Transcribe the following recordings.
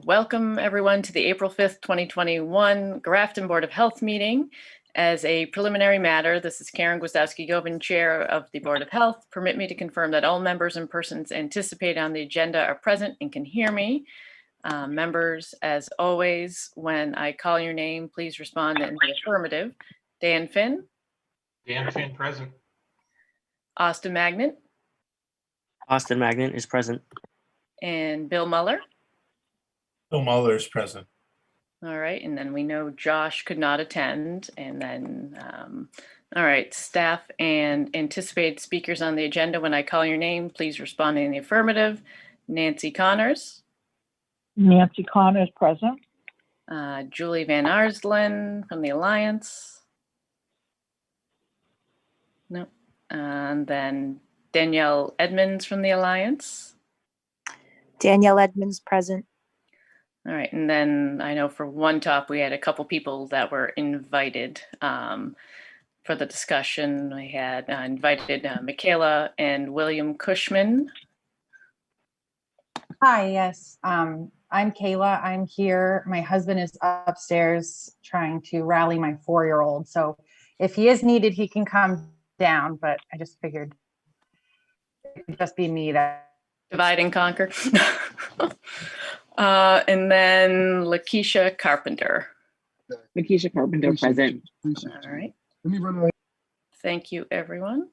Welcome everyone to the April 5th, 2021 Grafton Board of Health meeting. As a preliminary matter, this is Karen Gwiazdowski-Govin, Chair of the Board of Health. Permit me to confirm that all members and persons anticipated on the agenda are present and can hear me. Members, as always, when I call your name, please respond in the affirmative. Dan Finn. Dan Finn, present. Austin Magnet. Austin Magnet is present. And Bill Muller. Bill Muller is present. All right, and then we know Josh could not attend. And then, all right, staff and anticipated speakers on the agenda. When I call your name, please respond in the affirmative. Nancy Connors. Nancy Connors present. Julie Van Arsdalen from the Alliance. No. And then Danielle Edmonds from the Alliance. Danielle Edmonds present. All right, and then I know for one top, we had a couple people that were invited for the discussion. We had invited Michaela and William Cushman. Hi, yes, I'm Kayla. I'm here. My husband is upstairs trying to rally my 4-year-old. So if he is needed, he can come down, but I just figured it could just be me that. Divide and conquer. And then Lakeisha Carpenter. Lakeisha Carpenter present. All right. Let me run away. Thank you, everyone.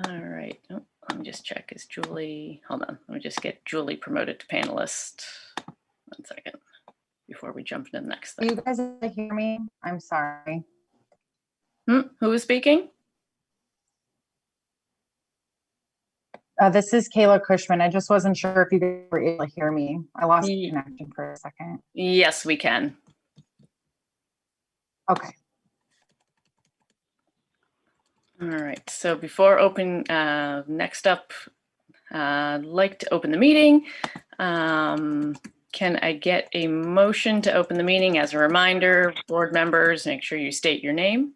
All right. Oh, let me just check. Is Julie, hold on. Let me just get Julie promoted to panelist. 1 second before we jump into the next Do thing. you guys hear me? I'm sorry. Who is speaking? This is Kayla Cushman. I just wasn't sure if you guys were able to hear me. I lost Ye- connection for a second. Yes, we can. Okay. All right, so before open, next up, I'd like to open the meeting. Can I get a motion to open the meeting? As a reminder, board members, make sure you state your name.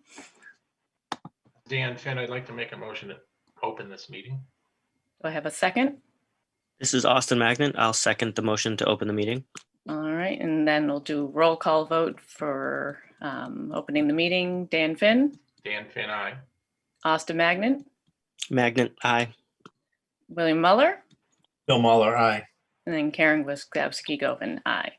Dan Finn, I'd like to make a motion to open this meeting. Do I have a second? This is Austin Magnet. I'll second the motion to open the meeting. All right, and then we'll do roll call vote for opening the meeting. Dan Finn, Dan Finn, aye. Austin Magnet, Magnet, aye. William Muller, Bill Muller, aye. and then Karen Gwiazdowski-Govin, aye.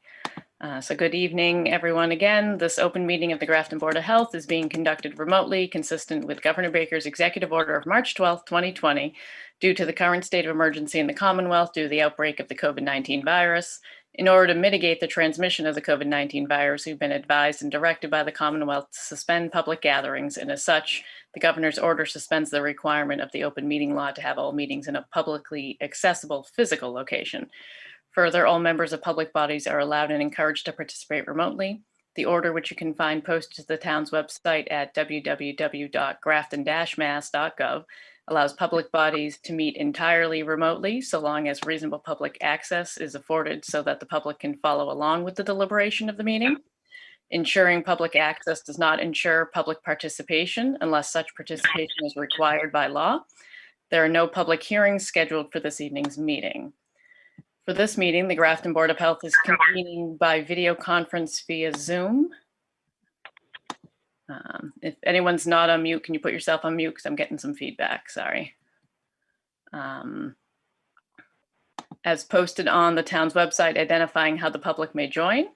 So good evening, everyone. Again, this open meeting of the Grafton Board of Health is being conducted remotely, consistent with Governor Baker's executive order of March 12th, 2020, due to the current state of emergency in the Commonwealth due to the outbreak of the COVID-19 virus. In order to mitigate the transmission of the COVID-19 virus, we've been advised and directed by the Commonwealth to suspend public gatherings, and as such, the governor's order suspends the requirement of the open meeting law to have all meetings in a publicly accessible physical location. Further, all members of public bodies are allowed and encouraged to participate remotely. The order, which you can find posted to the town's website at www.grafton-mass.gov, allows public bodies to meet entirely remotely so long as reasonable public access is afforded so that the public can follow along with the deliberation of the meeting. Ensuring public access does not ensure public participation unless such participation is required by law. There are no public hearings scheduled for this evening's meeting. For this meeting, the Grafton Board of Health is convening by video conference via Zoom. If anyone's not on mute, can you put yourself on mute? Because I'm getting some feedback, sorry. As posted on the town's website identifying how the public may join.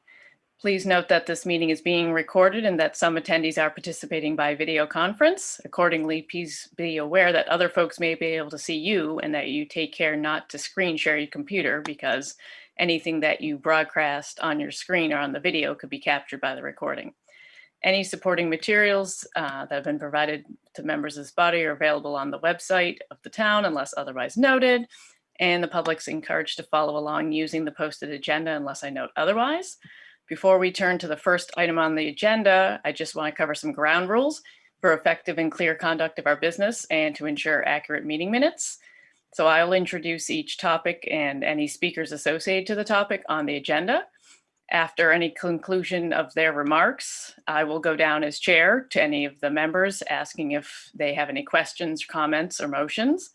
Please note that this meeting is being recorded and that some attendees are participating by video conference. Accordingly, please be aware that other folks may be able to see you and that you take care not to screen share your computer because anything that you broadcast on your screen or on the video could be captured by the recording. Any supporting materials that have been provided to members of this body are available on the website of the town unless otherwise noted. And the public's encouraged to follow along using the posted agenda unless I note otherwise. Before we turn to the first item on the agenda, I just want to cover some ground rules for effective and clear conduct of our business and to ensure accurate meeting minutes. So I'll introduce each topic and any speakers associated to the topic on the agenda. After any conclusion of their remarks, I will go down as chair to any of the members asking if they have any questions, comments, or motions.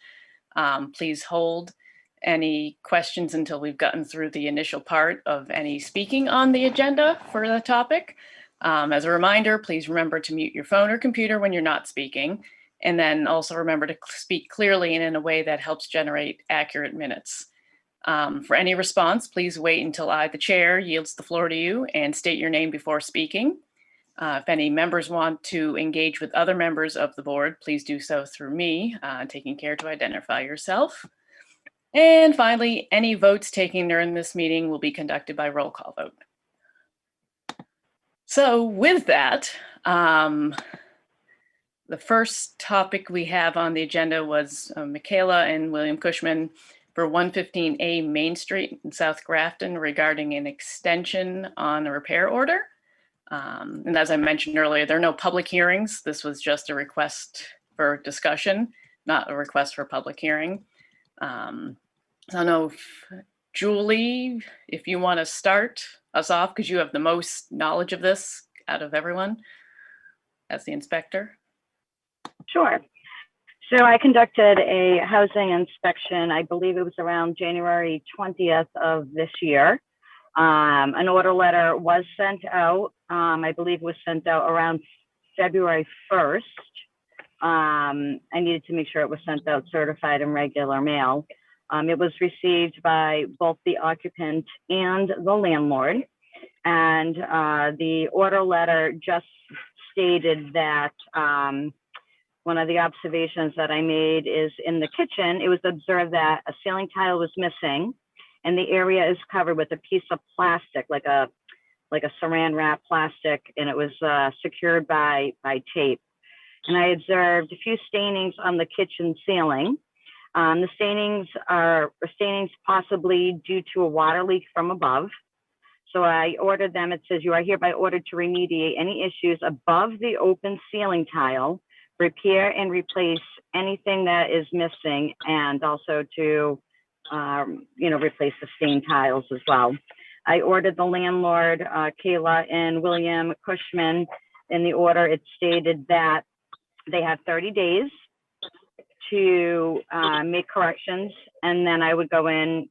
Please hold any questions until we've gotten through the initial part of any speaking on the agenda for the topic. As a reminder, please remember to mute your phone or computer when you're not speaking, and then also remember to speak clearly and in a way that helps generate accurate minutes. For any response, please wait until I, the chair, yields the floor to you and state your name before speaking. If any members want to engage with other members of the board, please do so through me, taking care to identify yourself. And finally, any votes taken during this meeting will be conducted by roll call vote. So with that, the first topic we have on the agenda was Michaela and William Cushman for 115A Main Street in South Grafton regarding an extension on a repair order. And as I mentioned earlier, there are no public hearings. This was just a request for discussion, not a request for public hearing. I don't know if Julie, if you want to start us off, because you have the most knowledge of this out of everyone as the inspector. Sure. So I conducted a housing inspection, I believe it was around January 20th of this year. An order letter was sent out. I believe it was sent out around February 1st. I needed to make sure it was sent out certified in regular mail. It was received by both the occupant and the landlord. And the order letter just stated that one of the observations that I made is in the kitchen, it was observed that a ceiling tile was missing and the area is covered with a piece of plastic, like a saran wrap plastic, and it was secured by tape. And I observed a few stainings on the kitchen ceiling. The stainings are stainings possibly due to a water leak from above. So I ordered them. It says you are hereby ordered to remediate any issues above the open ceiling tile, repair and replace anything that is missing, and also to replace the stained tiles as well. I ordered the landlord, Kayla and William Cushman. In the order, it stated that they had 30 days to make corrections, and then I would go in,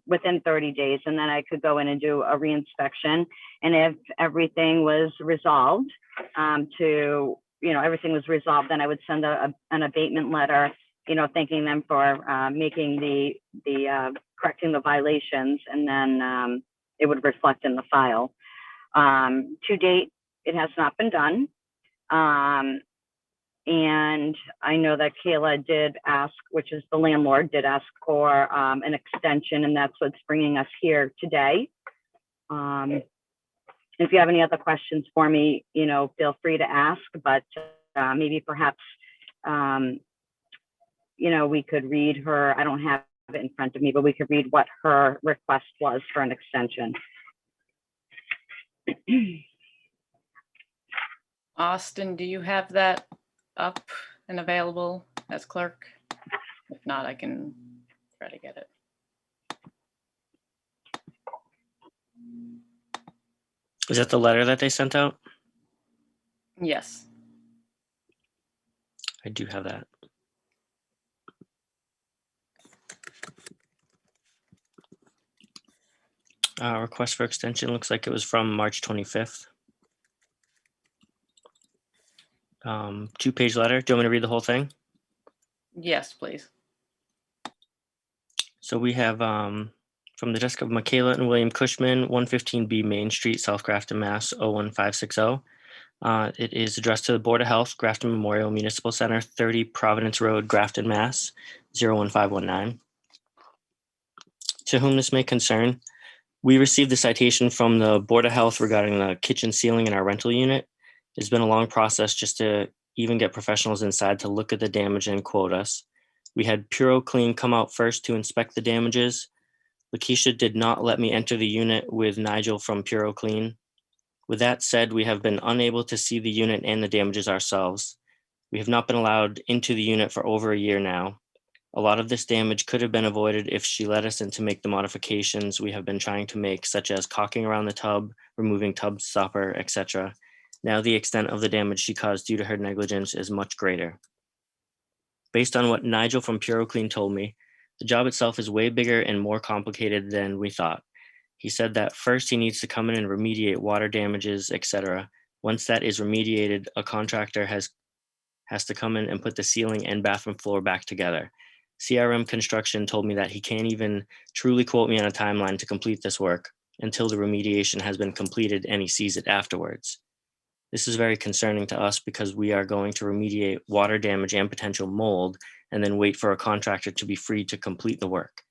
within 30 days, and then I could go in and do a reinspection. And if everything was resolved, everything was resolved, then I would send an abatement letter, thanking them for making correcting the violations, and then it would reflect in the file. To date, it has not been done. And I know that Kayla did ask, which is the landlord, did ask for an extension, and that's what's bringing us here today. If you have any other questions for me, feel free to ask, but maybe perhaps, we could read her, I don't have it in front of me, but we could read what her request was for an extension. Austin, do you have that up and available as clerk? If not, I can try to get it. Is that the letter that they sent out? Yes. I do have that. Request for extension looks like it was from March 25th. 2-page letter. Do you want me to read the whole thing? Yes, please. So we have from the desk of Michaela and William Cushman, 115B Main Street, South Grafton, Mass. 01560. It is addressed to the Board of Health, Grafton Memorial Municipal Center, 30 Providence Road, Grafton, Mass. 01519. To whom this may concern, we received the citation from the Board of Health regarding the kitchen ceiling in our rental unit. It's been a long process just to even get professionals inside to look at the damage and quote us. We had Puro Clean come out first to inspect the damages. Lakeisha did not let me enter the unit with Nigel from Puro Clean. With that said, we have been unable to see the unit and the damages ourselves. We have not been allowed into the unit for over a year now. A lot of this damage could have been avoided if she let us in to make the modifications we have been trying to make, such as caulking around the tub, removing tub stopper, etc. Now the extent of the damage she caused due to her negligence is much greater. Based on what Nigel from Puro Clean told me, The job itself is way bigger and more complicated than we thought. He said that first he needs to come in and remediate water damages, etc. Once that is remediated, a contractor has to come in and put the ceiling and bathroom floor back together. CRM Construction told me that he can't even truly quote me on a timeline to complete this work until the remediation has been completed and he sees it afterwards. This is very concerning to us because we are going to remediate water damage and potential mold and then wait for a contractor to be free to complete the work.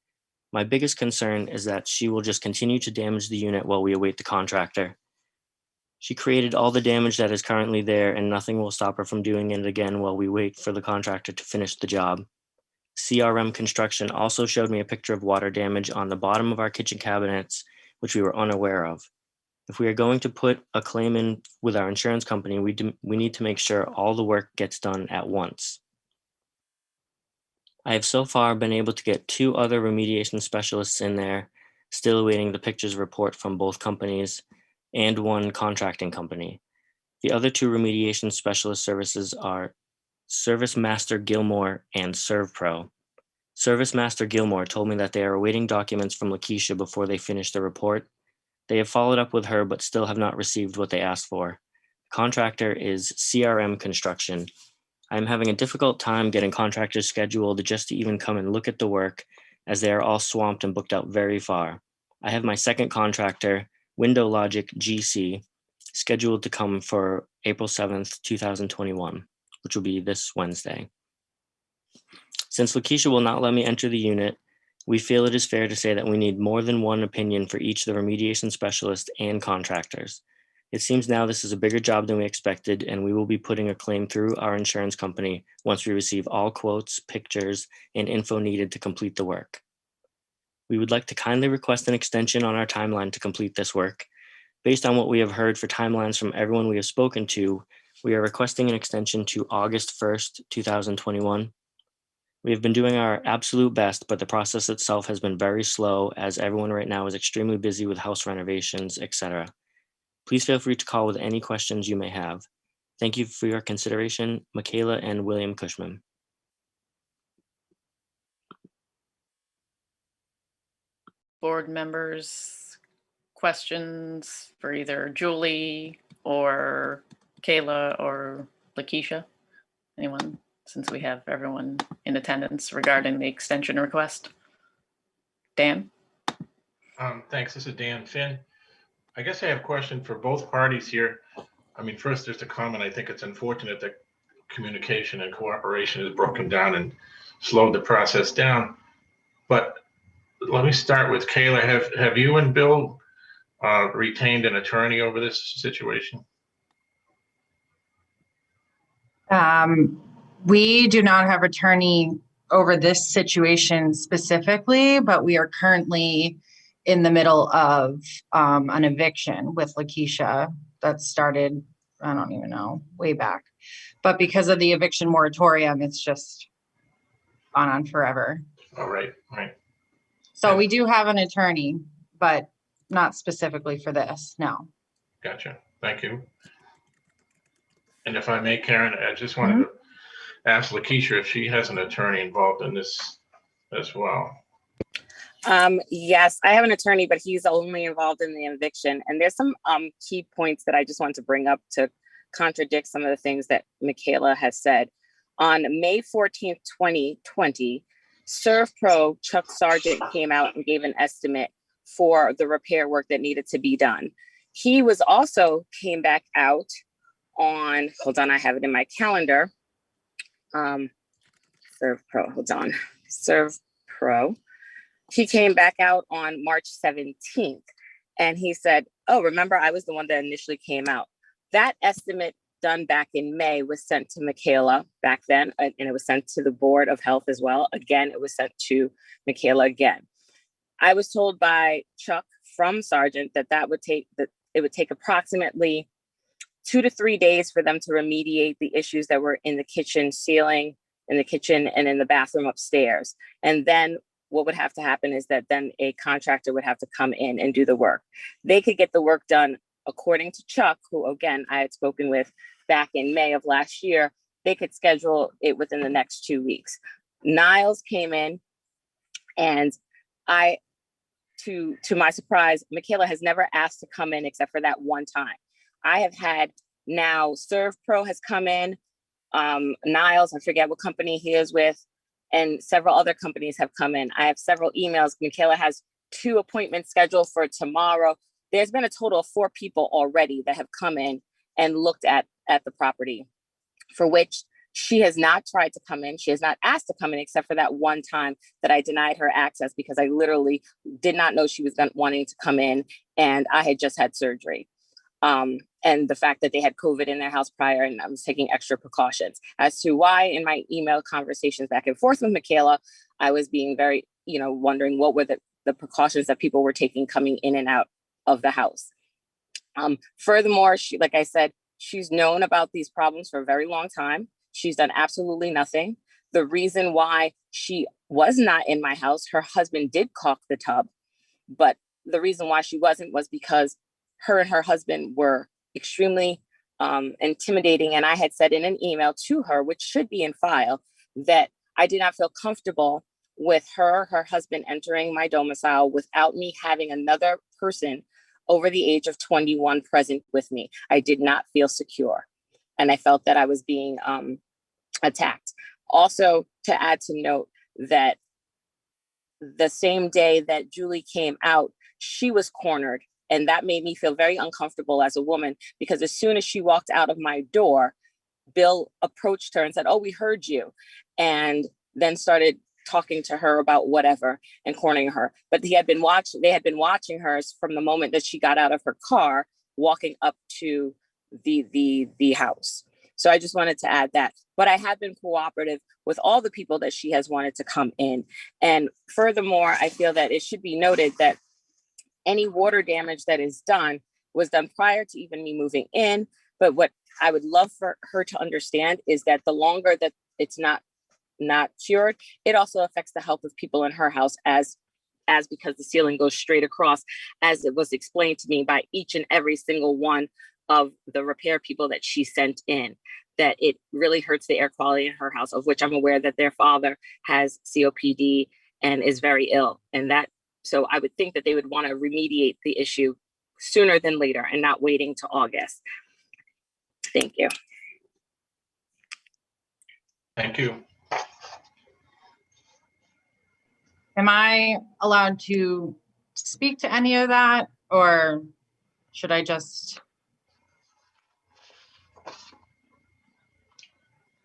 My biggest concern is that she will just continue to damage the unit while we await the contractor. She created all the damage that is currently there and nothing will stop her from doing it again while we wait for the contractor to finish the job. CRM Construction also showed me a picture of water damage on the bottom of our kitchen cabinets, which we were unaware of. If we are going to put a claim in with our insurance company, we need to make sure all the work gets done at once. I have so far been able to get 2 other remediation specialists in there, still awaiting the pictures report from both companies, and 1 contracting company. The other 2 remediation specialist services are Service Master Gilmore and ServPro. Service Master Gilmore told me that they are awaiting documents from Lakeisha before they finish the report. They have followed up with her but still have not received what they asked for. Contractor is CRM Construction. I am having a difficult time getting contractors scheduled just to even come and look at the work, as they are all swamped and booked out very far. I have my second contractor, Window Logic GC, scheduled to come for April 7th, 2021, which will be this Wednesday. Since Lakeisha will not let me enter the unit, we feel it is fair to say that we need more than 1 opinion for each of the remediation specialists and contractors. It seems now this is a bigger job than we expected, and we will be putting a claim through our insurance company once we receive all quotes, pictures, and info needed to complete the work. We would like to kindly request an extension on our timeline to complete this work. Based on what we have heard for timelines from everyone we have spoken to, we are requesting an extension to August 1st, 2021. We have been doing our absolute best, but the process itself has been very slow as everyone right now is extremely busy with house renovations, etc. Please feel free to call with any questions you may have. Thank you for your consideration, Michaela and William Cushman. Board members, questions for either Julie or Kayla or Lakeisha? Anyone, since we have everyone in attendance regarding the extension request? Dan? Thanks. This is Dan Finn. I guess I have a question for both parties here. I mean, first, just a comment. I think it's unfortunate that communication and cooperation is broken down and slowed the process down. But let me start with Kayla. Have you and Bill retained an attorney over this situation? We do not have attorney over this situation specifically, but we are currently in the middle of an eviction with Lakeisha that started, I don't even know, way back. But because of the eviction moratorium, it's just gone on forever. All right, right. So we do have an attorney, but not specifically for this, no. Gotcha. Thank you. And if I may, Karen, I just wanted to ask Lakeisha if she has an attorney involved in this as well. Yes, I have an attorney, but he's only involved in the eviction. And there's some key points that I just want to bring up to contradict some of the things that Michaela has said. On May 14th, 2020, ServPro Chuck Sargent came out and gave an estimate for the repair work that needed to be done. He was also came back out on, hold on, I have it in my calendar. ServPro, hold on, ServPro. He came back out on March 17th and he said, oh, remember, I was the one that initially came out. That estimate done back in May was sent to Michaela back then, and it was sent to the Board of Health as well. Again, it was sent to Michaela again. I was told by Chuck from Sargent that it would take approximately 2 to 3 days for them to remediate the issues that were in the kitchen ceiling, in the kitchen, and in the bathroom upstairs. And then what would have to happen is that then a contractor would have to come in and do the work. They could get the work done according to Chuck, who again, I had spoken with back in May of last year. They could schedule it within the next 2 weeks. Niles came in And I, to my surprise, Michaela has never asked to come in except for that one time. I have had now ServPro has come in, Niles, I forget what company he is with, and several other companies have come in. I have several emails. Michaela has 2 appointments scheduled for tomorrow. There's been a total of 4 people already that have come in and looked at the property, for which she has not tried to come in. She has not asked to come in except for that one time that I denied her access because I literally did not know she was wanting to come in, and I had just had surgery. And the fact that they had COVID in their house prior, and I was taking extra precautions. As to why, in my email conversations back and forth with Michaela, I was being very, wondering what were the precautions that people were taking coming in and out of the house. Furthermore, like I said, she's known about these problems for a very long time. She's done absolutely nothing. The reason why she was not in my house, her husband did caulk the tub, but the reason why she wasn't was because her and her husband were extremely intimidating. And I had said in an email to her, which should be in file, that I did not feel comfortable with her husband entering my domicile without me having another person over the age of 21 present with me. I did not feel secure. And I felt that I was being attacked. Also, to add to note that the same day that Julie came out, she was cornered. And that made me feel very uncomfortable as a woman, because as soon as she walked out of my door, Bill approached her and said, "Oh, we heard you." And then started talking to her about whatever and cornering her. But they had been watching her from the moment that she got out of her car, walking up to the house. So I just wanted to add that. But I have been cooperative with all the people that she has wanted to come in. And furthermore, I feel that it should be noted that any water damage that is done was done prior to even me moving in. But what I would love for her to understand is that the longer that it's not cured, it also affects the health of people in her house as because the ceiling goes straight across, as it was explained to me by each and every single one of the repair people that she sent in, that it really hurts the air quality in her house, of which I'm aware that their father has COPD and is very ill. So I would think that they would want to remediate the issue sooner than later and not waiting to August. Thank you. Thank you. Am I allowed to speak to any of that, or should I just?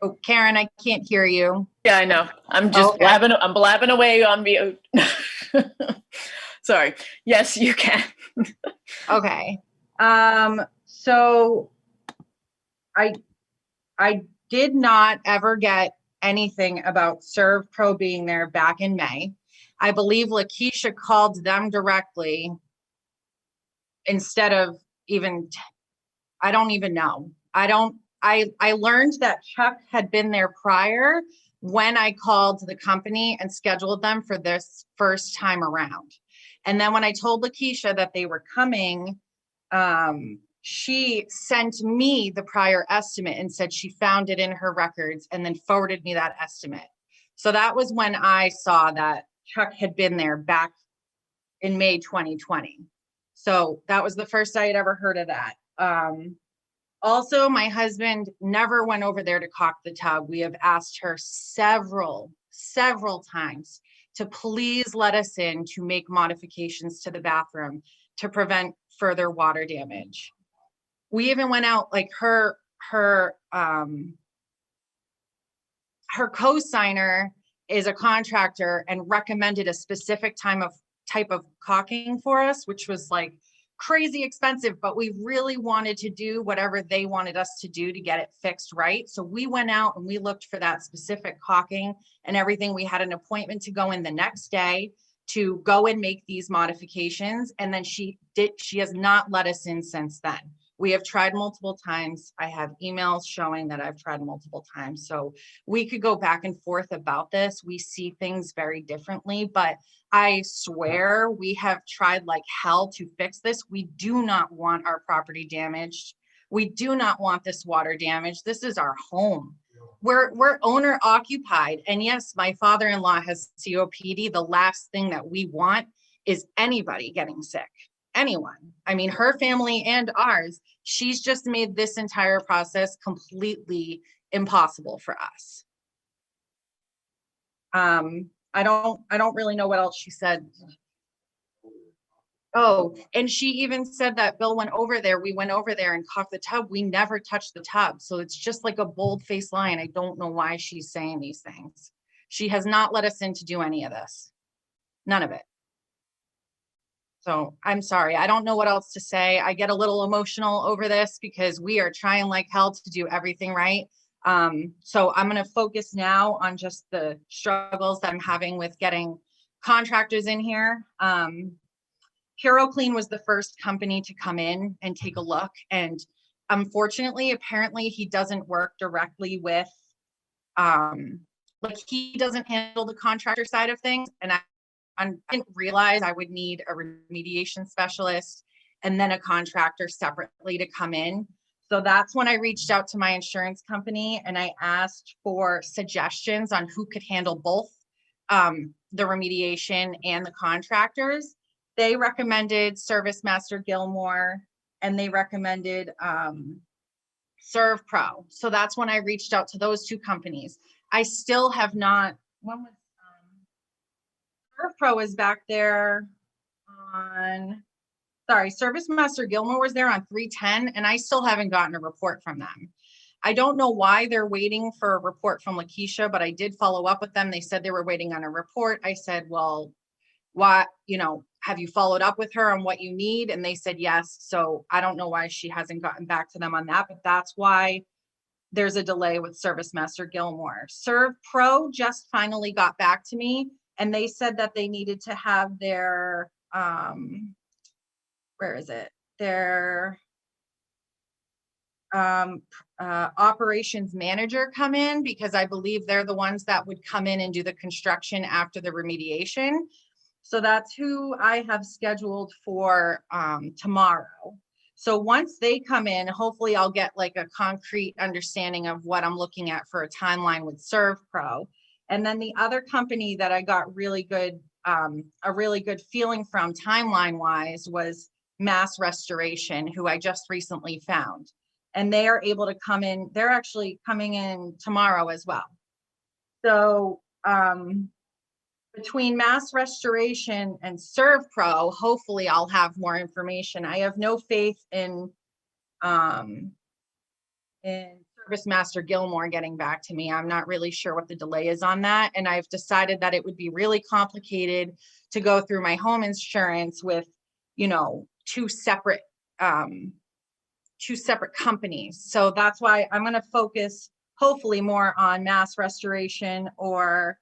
Oh, Karen, I can't hear you. Yeah, I know. I'm just Okay. I'm blabbing away on mute. Sorry. Yes, you can. Okay. So I did not ever get anything about ServPro being there back in May. I believe Lakeisha called them directly instead of even, I don't even know. I learned that Chuck had been there prior when I called the company and scheduled them for this first time around. And then when I told Lakeisha that they were coming, she sent me the prior estimate and said she found it in her records and then forwarded me that estimate. So that was when I saw that Chuck had been there back in May 2020. So that was the first I had ever heard of that. Also, my husband never went over there to caulk the tub. We have asked her several times to please let us in to make modifications to the bathroom to prevent further water damage. We even went out, like her co-signer is a contractor and recommended a specific type of caulking for us, which was like crazy expensive, but we really wanted to do whatever they wanted us to do to get it fixed right. So we went out and we looked for that specific caulking and everything. We had an appointment to go in the next day to go and make these modifications. And then she has not let us in since then. We have tried multiple times. I have emails showing that I've tried multiple times. So we could go back and forth about this. We see things very differently, but I swear we have tried like hell to fix this. We do not want our property damaged. We do not want this water damaged. This is our home. we're owner occupied. And yes, my father-in-law has COPD. The last thing that we want is anybody getting sick. Anyone. I mean, her family and ours. She's just made this entire process completely impossible for us. I don't really know what else she said. Oh, and she even said that Bill went over there. We went over there and caught the tub. We never touched the tub. So it's just like a bold-faced lie. And I don't know why she's saying these things. She has not let us in to do any of this. None of it. So I'm sorry. I don't know what else to say. I get a little emotional over this because we are trying like hell to do everything right. So I'm going to focus now on just the struggles that I'm having with getting contractors in here. HeroClean was the first company to come in and take a look. And unfortunately, apparently he doesn't work directly with, like he doesn't handle the contractor side of things. And I didn't realize I would need a remediation specialist and then a contractor separately to come in. So that's when I reached out to my insurance company and I asked for suggestions on who could handle both the remediation and the contractors. They recommended Service Master Gilmore and they recommended ServPro. So that's when I reached out to those two companies. I still have not, when was ServPro is back there on, sorry, Service Master Gilmore was there on 3/10 and I still haven't gotten a report from them. I don't know why they're waiting for a report from Lakeisha, but I did follow up with them. They said they were waiting on a report. I said, well, what, you know, have you followed up with her on what you need? And they said yes. So I don't know why she hasn't gotten back to them on that, but that's why there's a delay with Service Master Gilmore. ServPro just finally got back to me and they said that they needed to have their, where is it? Their operations manager come in because I believe they're the ones that would come in and do the construction after the remediation. So that's who I have scheduled for tomorrow. So once they come in, hopefully I'll get like a concrete understanding of what I'm looking at for a timeline with ServPro. And then the other company that I got really good, a really good feeling from timeline wise was Mass Restoration, who I just recently found. And they are able to come in, they're actually coming in tomorrow as well. So between Mass Restoration and ServPro, hopefully I'll have more information. I have no faith in Service Master Gilmore getting back to me. I'm not really sure what the delay is on that. And I've decided that it would be really complicated to go through my home insurance with, you know, two separate companies. So that's why I'm going to focus hopefully more on Mass Restoration or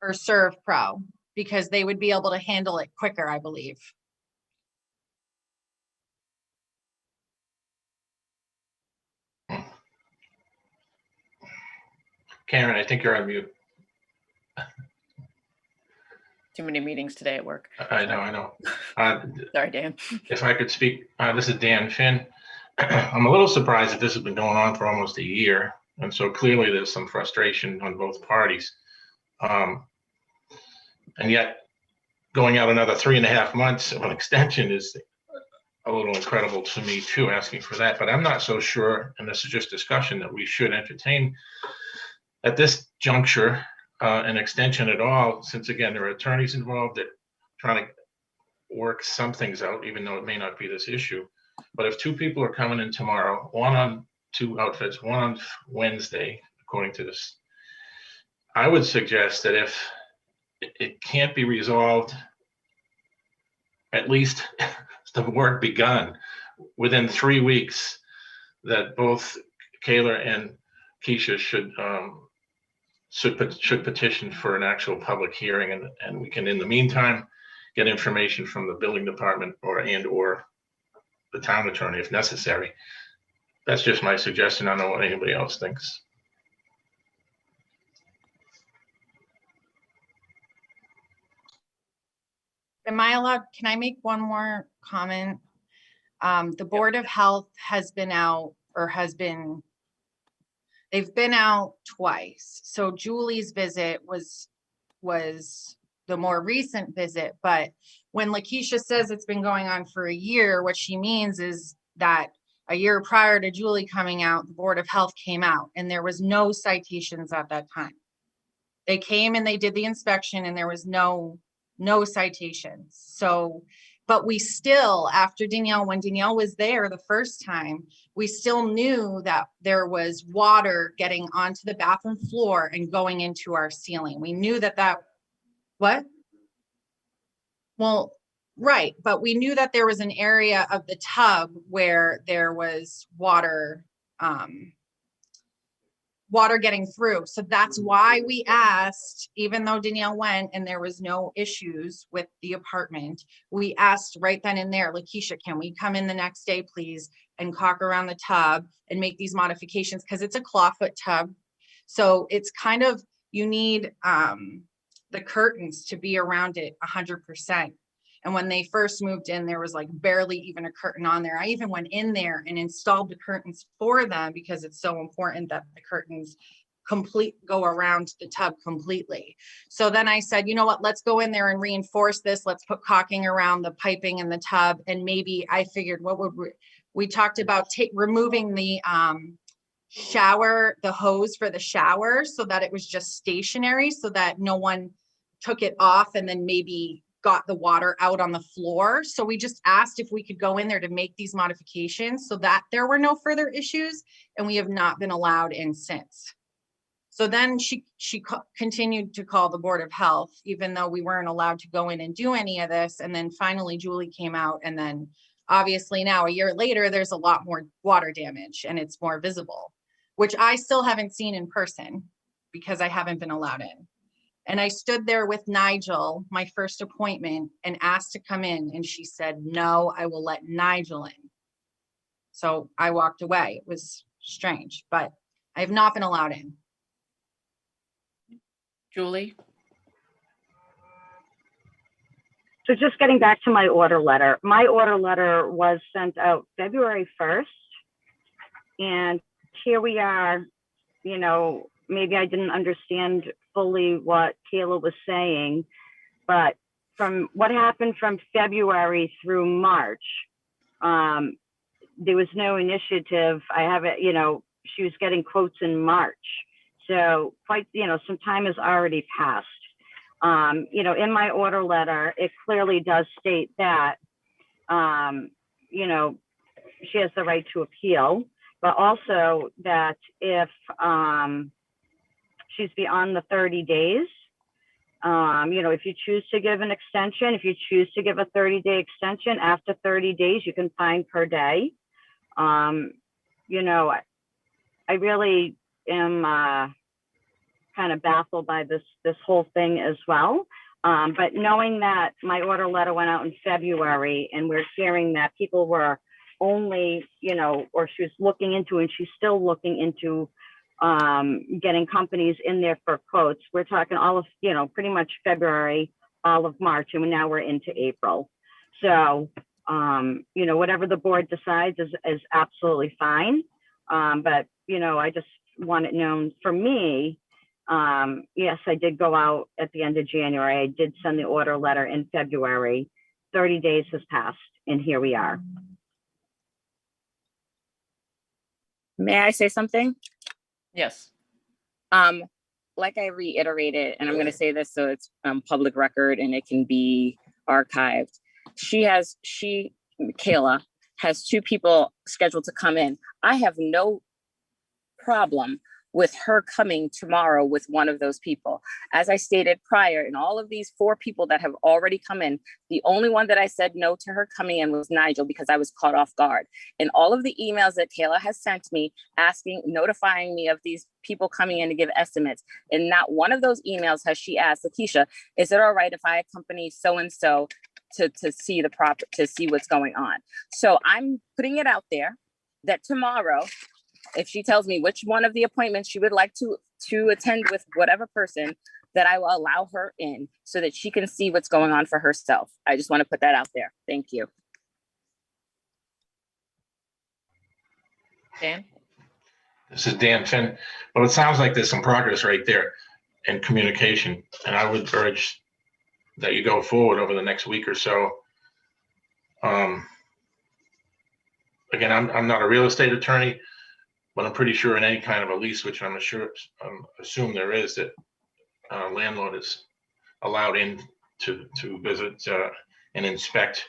ServPro, because they would be able to handle it quicker, I believe. Karen, I think you're on mute. Too many meetings today at work. I know. Sorry, Dan. If I could speak, this is Dan Finn. I'm a little surprised that this has been going on for almost a year. And so clearly there's some frustration on both parties. And yet going out another 3.5 months of an extension is a little incredible to me too, asking for that. But I'm not so sure, and this is just discussion, that we should entertain at this juncture an extension at all, since again, there are attorneys involved that trying to work some things out, even though it may not be this issue. But if two people are coming in tomorrow, one on two outfits, one on Wednesday, according to this, I would suggest that if it can't be resolved, at least the work begun within 3 weeks, that both Kayla and Keisha should petition for an actual public hearing, and we can, in the meantime, get information from the building department or the town attorney if necessary. That's just my suggestion. I don't know what anybody else thinks. Am I allowed, can I make one more comment? The Board of Health has been out, or has been They've been out twice. So Julie's visit was the more recent visit, but when Lakeisha says it's been going on for a year, what she means is that a year prior to Julie coming out, the Board of Health came out and there was no citations at that time. They came and they did the inspection and there was no citations. So, but we still, after Danielle, when Danielle was there the first time, we still knew that there was water getting onto the bathroom floor and going into our ceiling. We knew that what? Well, right, but we knew that there was an area of the tub where there was water, water getting through. So that's why we asked, even though Danielle went and there was no issues with the apartment, we asked right then and there, Lakeisha, can we come in the next day, please, and caulk around the tub and make these modifications? Because it's a clawfoot tub. So it's kind of, you need the curtains to be around it 100%. And when they first moved in, there was like barely even a curtain on there. I even went in there and installed the curtains for them because it's so important that the curtains go around the tub completely. So then I said, you know what, let's go in there and reinforce this. Let's put caulking around the piping in the tub. And maybe I figured what would we talked about removing the shower, the hose for the shower, so that it was just stationary, so that no one took it off and then maybe got the water out on the floor. So we just asked if we could go in there to make these modifications so that there were no further issues, and we have not been allowed in since. So then she continued to call the Board of Health, even though we weren't allowed to go in and do any of this. And then finally Julie came out, and then obviously now a year later, there's a lot more water damage and it's more visible, which I still haven't seen in person because I haven't been allowed in. And I stood there with Nigel, my first appointment, and asked to come in. And she said, no, I will let Nigel in. So I walked away. It was strange, but I have not been allowed in. Julie? So just getting back to my order letter was sent out February 1st. And here we are, you know, maybe I didn't understand fully what Kayla was saying, but from what happened from February through March, there was no initiative. I have it, you know, she was getting quotes in March. So quite, you know, some time has already passed. You know, in my order letter, it clearly does state that, you know, she has the right to appeal, but also that if she's beyond the 30 days, you know, if you choose to give an extension, if you choose to give a 30-day extension, after 30 days, you can fine per day. You know, I really am kind of baffled by this whole thing as well. But knowing that my order letter went out in February and we're hearing that people were only, you know, or she was looking into, and she's still looking into getting companies in there for quotes. We're talking all of, you know, pretty much February, all of March, and now we're into April. So, you know, whatever the board decides is absolutely fine. But, you know, I just want it known for me, yes, I did go out at the end of January. I did send the order letter in February. 30 days has passed, and here we are. May I say something? Yes. Like I reiterated, and I'm going to say this so it's public record and it can be archived. Kayla has 2 people scheduled to come in. I have no problem with her coming tomorrow with one of those people. As I stated prior, in all of these 4 people that have already come in, the only one that I said no to her coming in was Nigel, because I was caught off guard. And all of the emails that Kayla has sent me notifying me of these people coming in to give estimates, and not one of those emails has she asked, Lakeisha, is it all right if I accompany so-and-so to see what's going on? So I'm putting it out there that tomorrow, if she tells me which one of the appointments she would like to attend with whatever person, that I will allow her in so that she can see what's going on for herself. I just want to put that out there. Thank you. Dan? This is Dan Finn. Well, it sounds like there's some progress right there in communication, and I would urge that you go forward over the next week or so. Again, I'm not a real estate attorney, but I'm pretty sure in any kind of a lease, which I'm assume there is, that landlord is allowed in to visit and inspect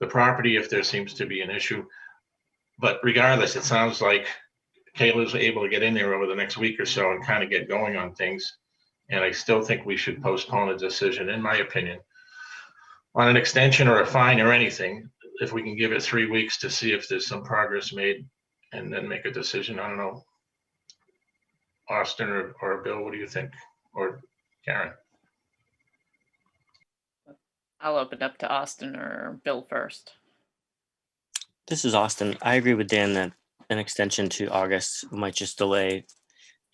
the property if there seems to be an issue. But regardless, it sounds like Kayla's able to get in there over the next week or so and kind of get going on things. And I still think we should postpone a decision, in my opinion, on an extension or a fine or anything, if we can give it 3 weeks to see if there's some progress made and then make a decision. I don't know. Austin or Bill, what do you think? Or Karen? I'll open up to Austin or Bill first. This is Austin. I agree with Dan that an extension to August might just delay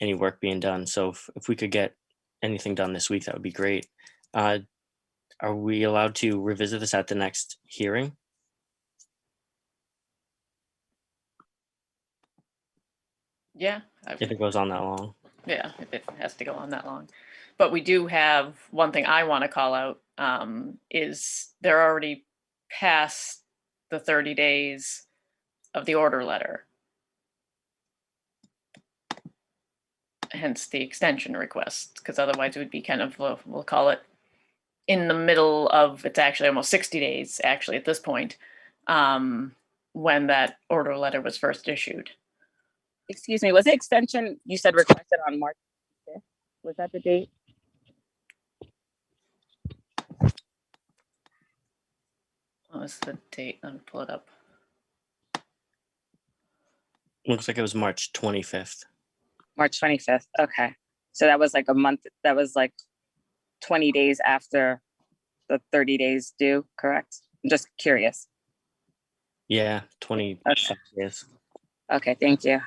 any work being done. So if we could get anything done this week, that would be great. Are we allowed to revisit this at the next hearing? Yeah, If it goes on that long? yeah, if it has to go on that long. But we do have one thing I want to call out, is they're already past the 30 days of the order letter. Hence the extension request, because otherwise it would be kind of, we'll call it in the middle of, it's actually almost 60 days actually at this point, when that order letter was first issued. Excuse me, was the extension you said requested on March 5th? Was that the date? What was the date? Let me pull it up. Looks like it was March 25th. March 25th. Okay. So that was like a month, that was like 20 days after the 30 days due, correct? I'm just curious. Yeah, 25 days. Okay, thank you.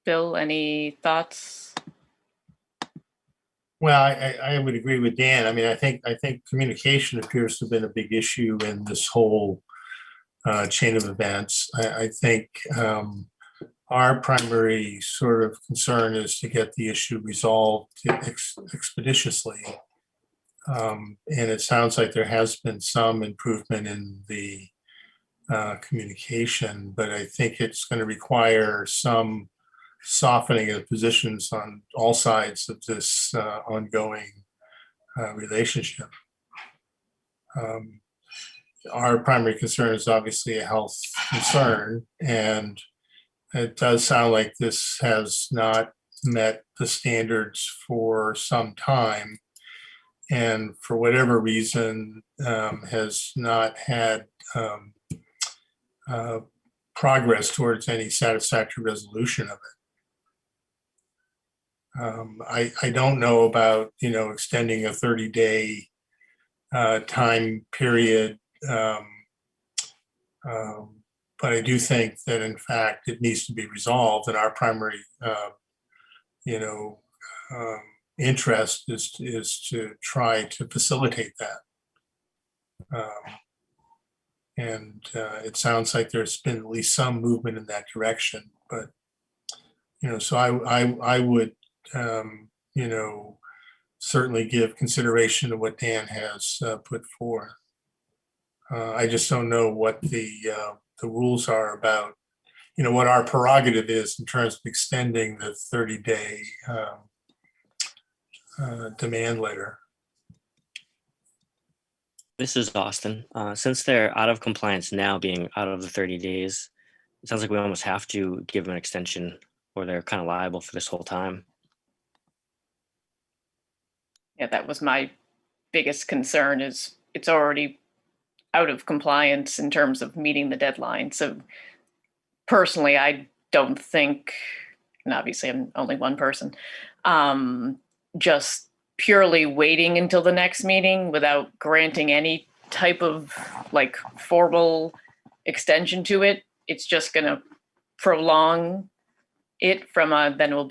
Bill, any thoughts? Well, I would agree with Dan. I mean, I think communication appears to have been a big issue in this whole chain of events. I think our primary sort of concern is to get the issue resolved expeditiously. And it sounds like there has been some improvement in the communication, but I think it's going to require some softening of positions on all sides of this ongoing relationship. Our primary concern is obviously a health concern, and it does sound like this has not met the standards for some time, and for whatever reason has not had progress towards any satisfactory resolution of it. I don't know about, extending a 30-day time period, but I do think that in fact it needs to be resolved, and our primary, interest is to try to facilitate that. And it sounds like there's been at least some movement in that direction, but so I would certainly give consideration to what Dan has put forth. I just don't know what the rules are about, what our prerogative is in terms of extending the 30-day demand letter. This is Austin. Since they're out of compliance now, being out of the 30 days, it sounds like we almost have to give them an extension or they're kind of liable for this whole time. Yeah, that was my biggest concern, is it's already out of compliance in terms of meeting the deadline. So personally, I don't think, and obviously I'm only one person, just purely waiting until the next meeting without granting any type of formal extension to it, it's just going to prolong it from then it will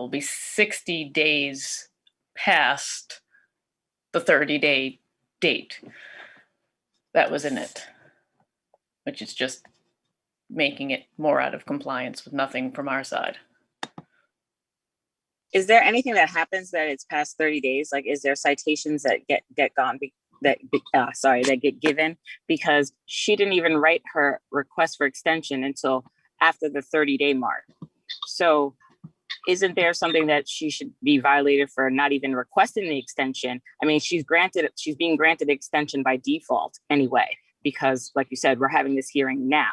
be 60 days past the 30-day date that was in it, which is just making it more out of compliance with nothing from our side. Is there anything that happens that it's past 30 days? Like, is there citations that get gone, that get given because she didn't even write her request for extension until after the 30-day mark? So isn't there something that she should be violated for not even requesting the extension? I mean, she's being granted extension by default anyway, because like you said, we're having this hearing now,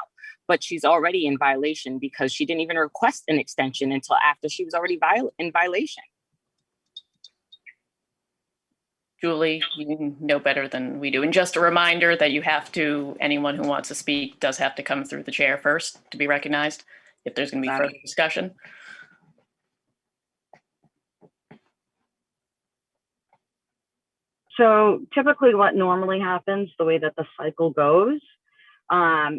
but she's already in violation because she didn't even request an extension until after she was already in violation. Julie, you know better than we do. And just a reminder that you have to, anyone who wants to speak does have to come through the chair first to be recognized if there's going to be Got it. further discussion. So typically what normally happens, the way that the cycle goes,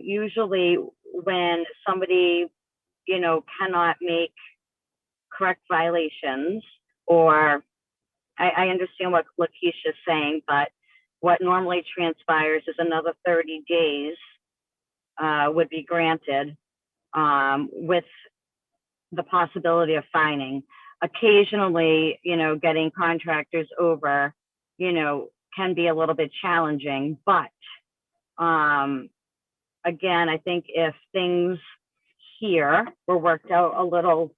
usually when somebody, cannot make correct violations, or I understand what Lakeisha's saying, but what normally transpires is another 30 days would be granted with the possibility of fining. Occasionally, getting contractors over, can be a little bit challenging, but again, I think if things here were worked out a little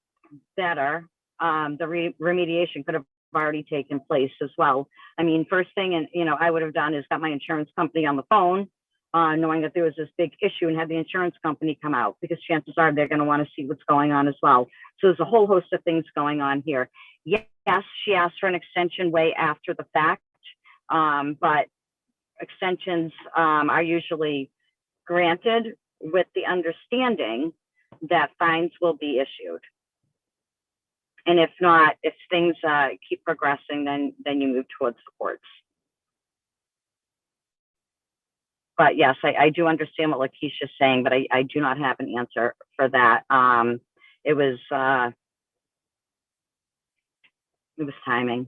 better, the remediation could have already taken place as well. I mean, first thing, and I would have done is got my insurance company on the phone, knowing that there was this big issue, and had the insurance company come out, because chances are they're going to want to see what's going on as well. So there's a whole host of things going on here. Yes, she asked for an extension way after the fact, but extensions are usually granted with the understanding that fines will be issued. And if not, if things keep progressing, then you move towards the courts. But yes, I do understand what Lakeisha's saying, but I do not have an answer for that. It was timing.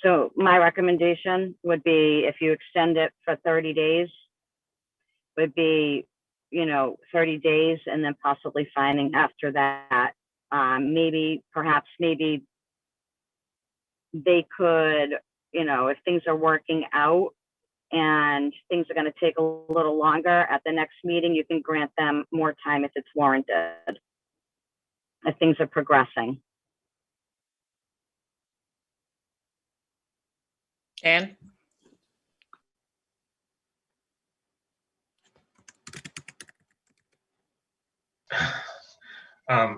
So my recommendation would be, if you extend it for 30 days, would be, 30 days and then possibly fining after that. Perhaps maybe they could, if things are working out and things are going to take a little longer, at the next meeting, you can grant them more time if it's warranted, if things are progressing. Ann?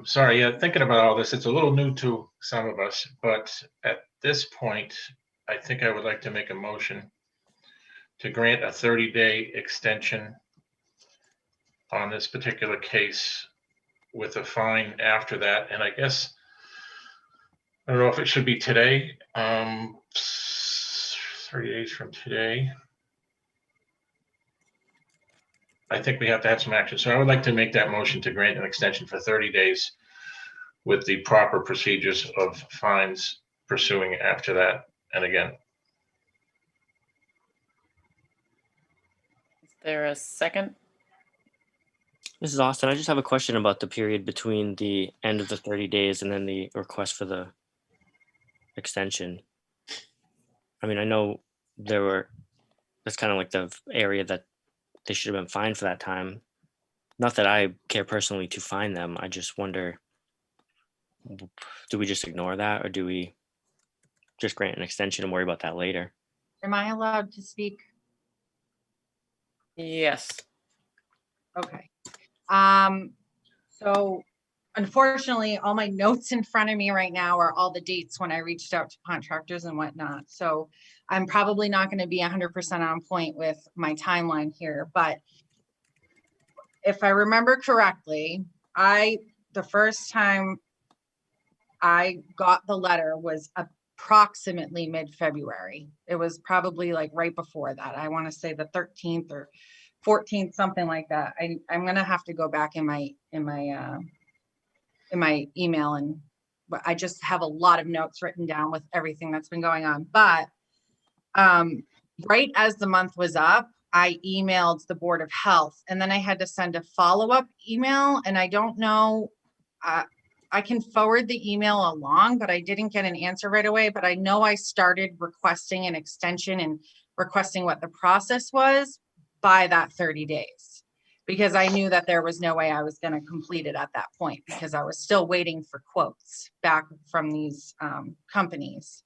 Sorry, yeah, thinking about all this, it's a little new to some of us, but at this point, I think I would like to make a motion to grant a 30-day extension on this particular case with a fine after that. And I guess, I don't know if it should be today, 30 days from today. I think we have to have some action. So I would like to make that motion to grant an extension for 30 days with the proper procedures of fines pursuing after that. And again, Is there a second? This is Austin. I just have a question about the period between the end of the 30 days and then the request for the extension. I mean, I know that's kind of like the area that they should have been fined for that time. Not that I care personally to fine them. I just wonder, do we just ignore that, or do we just grant an extension and worry about that later? Am I allowed to speak? Yes. Okay. So unfortunately, all my notes in front of me right now are all the dates when I reached out to contractors and whatnot. So I'm probably not going to be 100% on point with my timeline here, but if I remember correctly, the first time I got the letter was approximately mid-February. It was probably like right before that. I want to say the 13th or 14th, something like that. I'm going to have to go back in my email and but I just have a lot of notes written down with everything that's been going on. But right as the month was up, I emailed the Board of Health, and then I had to send a follow-up email, and I don't know, I can forward the email along, but I didn't get an answer right away. But I know I started requesting an extension and requesting what the process was by that 30 days, because I knew that there was no way I was going to complete it at that point, because I was still waiting for quotes back from these companies.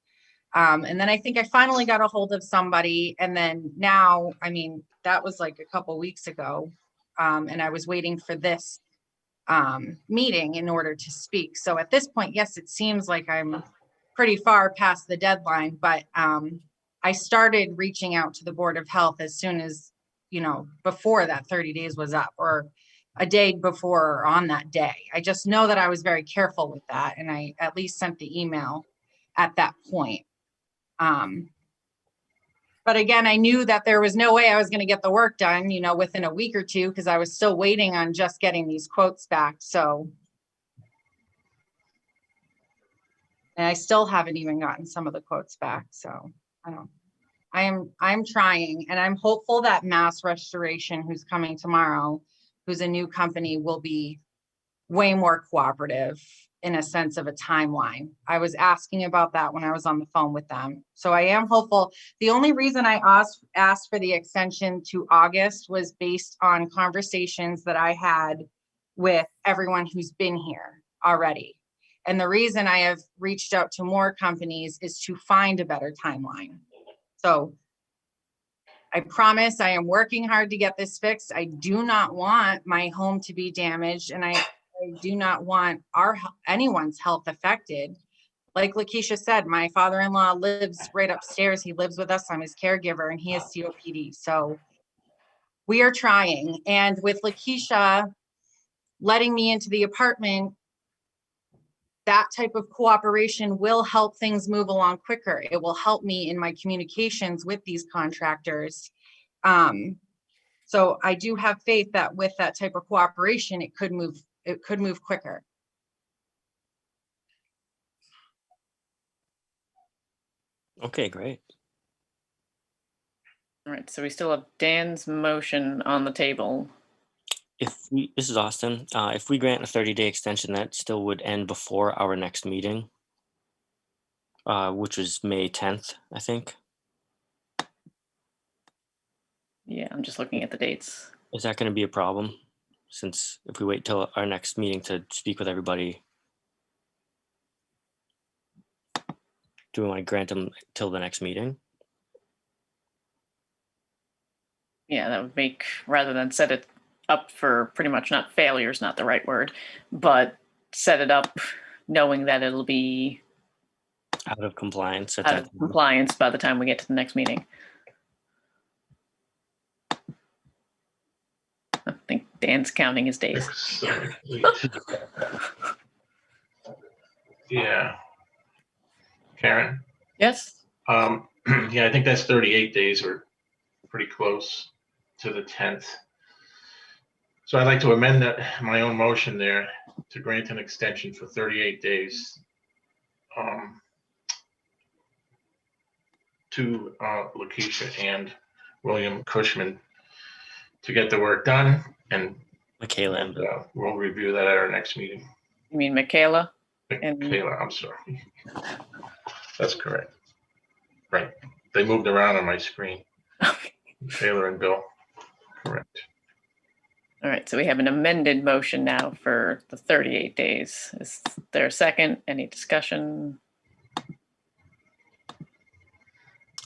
And then I think I finally got a hold of somebody, and then now, I mean, that was like a couple weeks ago. And I was waiting for this meeting in order to speak. So at this point, yes, it seems like I'm pretty far past the deadline, but I started reaching out to the Board of Health as soon as, you know, before that 30 days was up, or a day before or on that day. I just know that I was very careful with that, and I at least sent the email at that point. But again, I knew that there was no way I was going to get the work done, you know, within a week or two, because I was still waiting on just getting these quotes back. So, and I still haven't even gotten some of the quotes back. So I'm trying, and I'm hopeful that Mass Restoration, who's coming tomorrow, who's a new company, will be way more cooperative in a sense of a timeline. I was asking about that when I was on the phone with them. So I am hopeful. The only reason I asked for the extension to August was based on conversations that I had with everyone who's been here already. And the reason I have reached out to more companies is to find a better timeline. So I promise I am working hard to get this fixed. I do not want my home to be damaged, and I do not want anyone's health affected. Like Lakeisha said, my father-in-law lives right upstairs. He lives with us. I'm his caregiver, and he has COPD. So we are trying. And with Lakeisha letting me into the apartment, that type of cooperation will help things move along quicker. It will help me in my communications with these contractors. So I do have faith that with that type of cooperation, it could move quicker. Okay, great. All right, so we still have Dan's motion on the table. This is Austin. If we grant a 30-day extension, that still would end before our next meeting, which was May 10th, I think. Yeah, I'm just looking at the dates. Is that going to be a problem? Since if we wait till our next meeting to speak with everybody, do we want to grant them till the next meeting? Yeah, that would make, rather than set it up for pretty much, not failure is not the right word, but set it up knowing that it'll be Out of compliance at out that of time. compliance by the time we get to the next meeting. I think Dan's counting his days. Yeah. Karen? Yes? Yeah, I think that's 38 days, or pretty close to the 10th. So I'd like to amend my own motion there to grant an extension for 38 days to Lakeisha and William Cushman to get the work done, and Michaela. we'll review that at our next meeting. You mean Michaela? And- Michaela, I'm sorry. That's correct. Right. They moved around on my screen. Taylor and Bill. Correct. All right, so we have an amended motion now for the 38 days. Is there a second? Any discussion?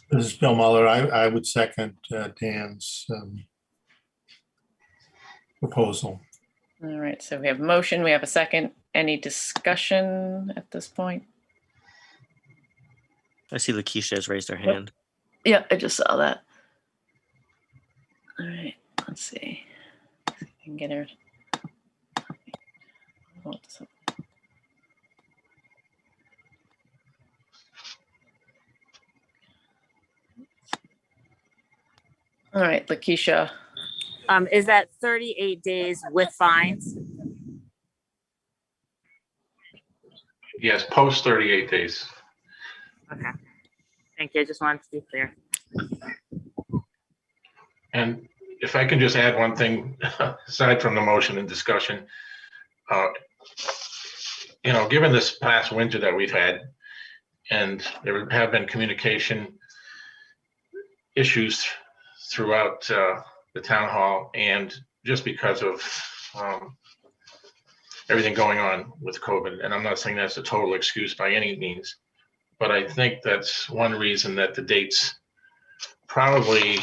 This is Bill Muller. I would second Dan's proposal. All right, so we have a motion, we have a second. Any discussion at this point? I see Lakeisha has raised her hand. Yeah, I just saw that. All right, let's see. If I can get her. All right, Lakeisha. Is that 38 days with fines? Yes, post 38 days. Okay. Thank you. I just wanted to be clear. And if I can just add one thing, aside from the motion and discussion, given this past winter that we've had, and there have been communication issues throughout the town hall, and just because of everything going on with COVID, and I'm not saying that's a total excuse by any means, but I think that's one reason that the dates probably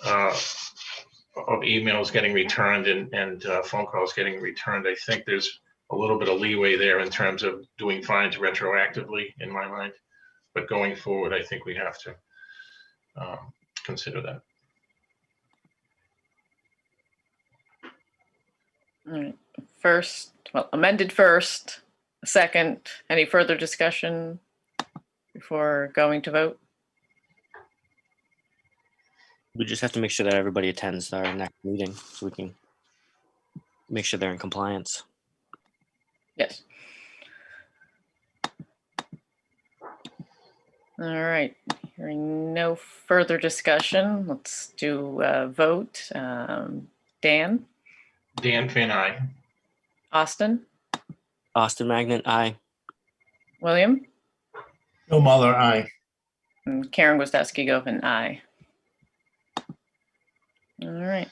of emails getting returned and phone calls getting returned, I think there's a little bit of leeway there in terms of doing fines retroactively, in my mind. But going forward, I think we have to consider that. All right. First, well, amended first, second, any further discussion before going to vote? We just have to make sure that everybody attends our next meeting so we can make sure they're in compliance. Yes. All right, hearing no further discussion, let's do a vote. Dan, Dan Finn, aye. Austin, Austin Magnet, aye. William, Bill Muller, aye. and Karen Gwiazdowski Govin, aye. All right.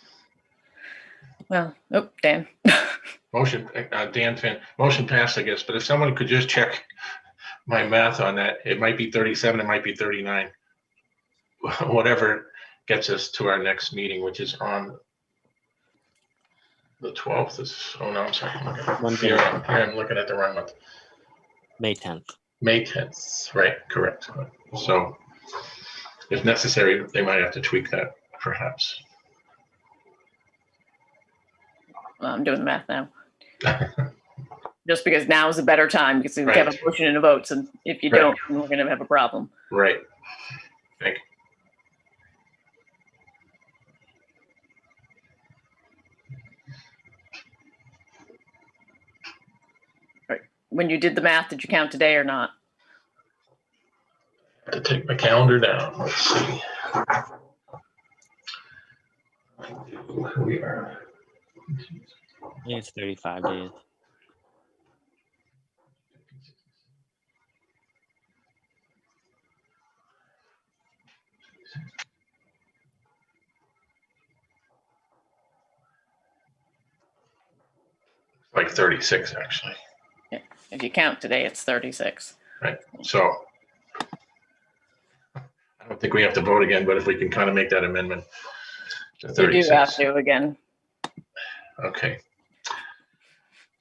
Well, oh, Dan. Motion, Dan Finn, motion passed, I guess, but if someone could just check my math on that, it might be 37, it might be 39. Whatever gets us to our next meeting, which is on the 12th. Oh no, I'm sorry. Here I'm looking at the wrong month. May 10th. May 10th, right, correct. So if necessary, they might have to tweak that perhaps. Well, I'm doing the math now. Just because now is a better time because we Right. have a motion and a vote. So if you Right. don't, we're going to have a problem. Right. Thank you. When you did the math, did you count today or not? To take my calendar down. Let's see. We are. I think it's 35 days. Like 36, actually. If you count today, it's 36. Right. So I don't think we have to vote again, but if we can kind of make that amendment to You 36. do have to again. Okay.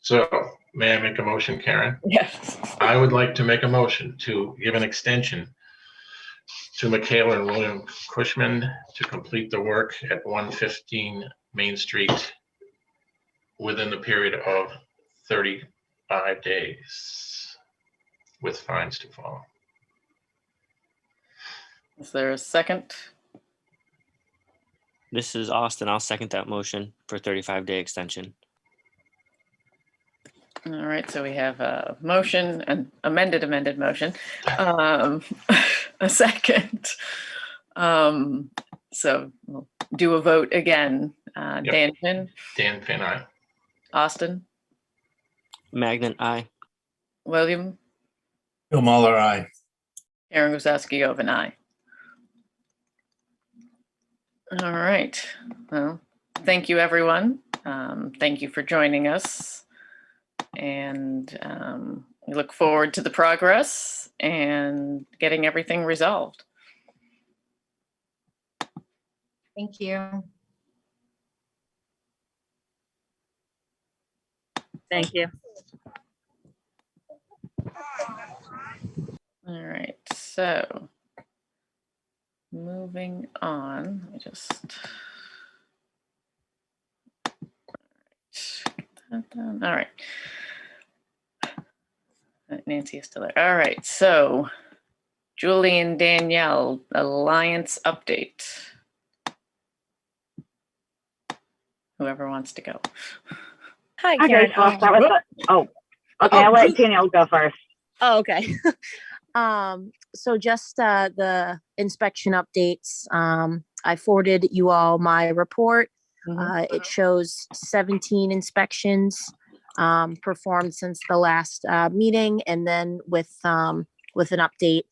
So may I make a motion, Karen? Yes. I would like to make a motion to give an extension to Michaela and William Cushman to complete the work at 115 Main Street within the period of 35 days with fines to follow. Is there a second? This is Austin. I'll second that motion for 35-day extension. All right, so we have a motion, an amended motion, a second. So we'll do a vote again. Dan Finn, Dan Finn, aye. Austin, Magnet, aye. William, Bill Muller, aye. Karen Gwiazdowski Govin, aye. All right. Well, thank you, everyone. Thank you for joining us. And we look forward to the progress and getting everything resolved. Thank you. Thank you. All right, so moving on, let me just get that done. All right. Nancy is still there. All right, so Julie and Danielle, Alliance update. Whoever wants to go. Hi, Okay, Karen. so I'll start with the, okay, I'll let Danielle go first. Oh, okay. So just the inspection updates. I forwarded you all my report. It shows 17 inspections performed since the last meeting, and then with an update.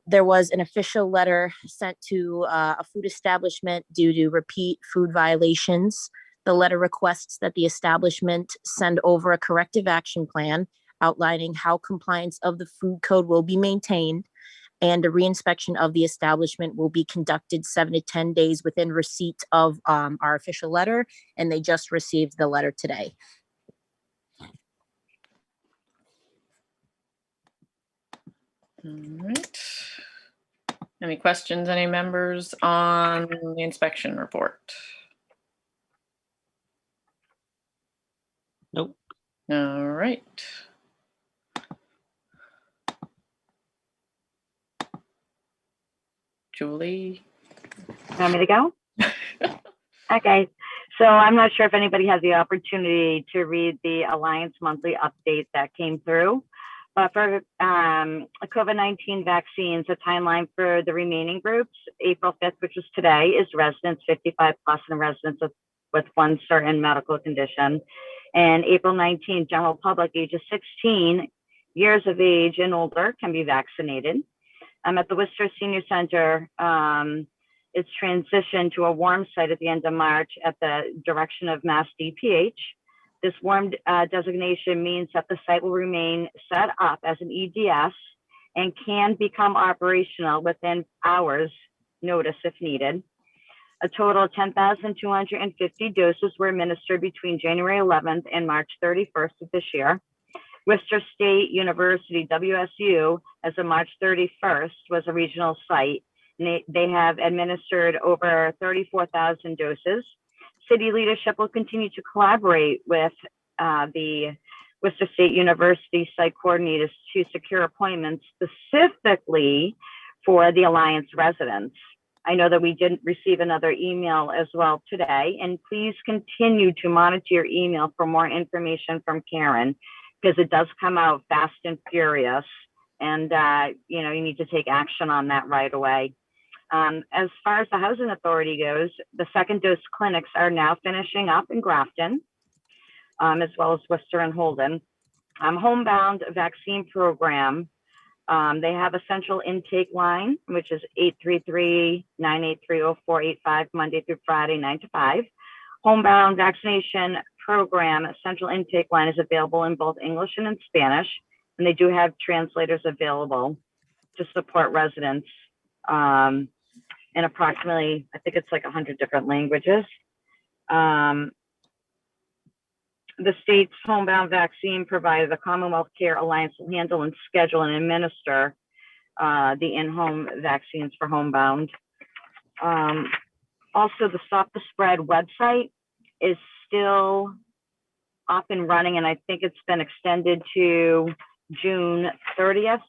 There was an official letter sent to a food establishment due to repeat food violations. The letter requests that the establishment send over a corrective action plan outlining how compliance of the food code will be maintained, and a reinspection of the establishment will be conducted 7 to 10 days within receipt of our official letter, and they just received the letter today. All right. Any questions, any members on the inspection report? Nope. All right. Julie? Want me to go? Okay. So I'm not sure if anybody has the opportunity to read the Alliance monthly update that came through. But for COVID-19 vaccines, the timeline for the remaining groups, April 5th, which is today, is residents 55 plus and residents with one certain medical condition. And April 19th, general public ages 16 years of age and older can be vaccinated. At the Worcester Senior Center, it's transitioned to a warm site at the end of March at the direction of Mass DPH. This warm designation means that the site will remain set up as an EDS and can become operational within hours notice if needed. A total of 10,250 doses were administered between January 11th and March 31st of this year. Worcester State University, WSU, as of March 31st, was a regional site. And they have administered over 34,000 doses. City leadership will continue to collaborate with the Worcester State University site coordinators to secure appointments specifically for the Alliance residents. I know that we did receive another email as well today, and please continue to monitor your email for more information from Karen, because it does come out fast and furious, and you need to take action on that right away. As far as the Housing Authority goes, the second dose clinics are now finishing up in Grafton, as well as Worcester and Holden. Homebound vaccine program, they have a central intake line, which is 833-983-0485, Monday through Friday, 9 to 5. Homebound vaccination program central intake line is available in both English and in Spanish, and they do have translators available to support residents in approximately, I think it's like 100 different languages. The state's homebound vaccine provider, the Commonwealth Care Alliance, will handle and schedule and administer the in-home vaccines for homebound. Also, the Stop the Spread website is still up and running, and I think it's been extended to June 30th.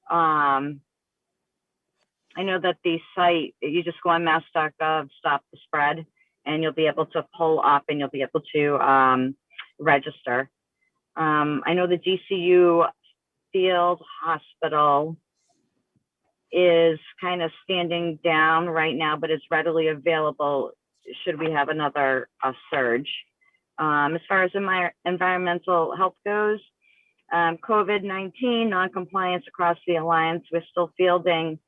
I know that the site, you just go on mass.gov, Stop the Spread, and you'll be able to pull up and you'll be able to register. I know the GCU Field Hospital is kind of standing down right now, but it's readily available should we have another surge. As far as environmental health goes, COVID-19 non-compliance across the Alliance, we're still fielding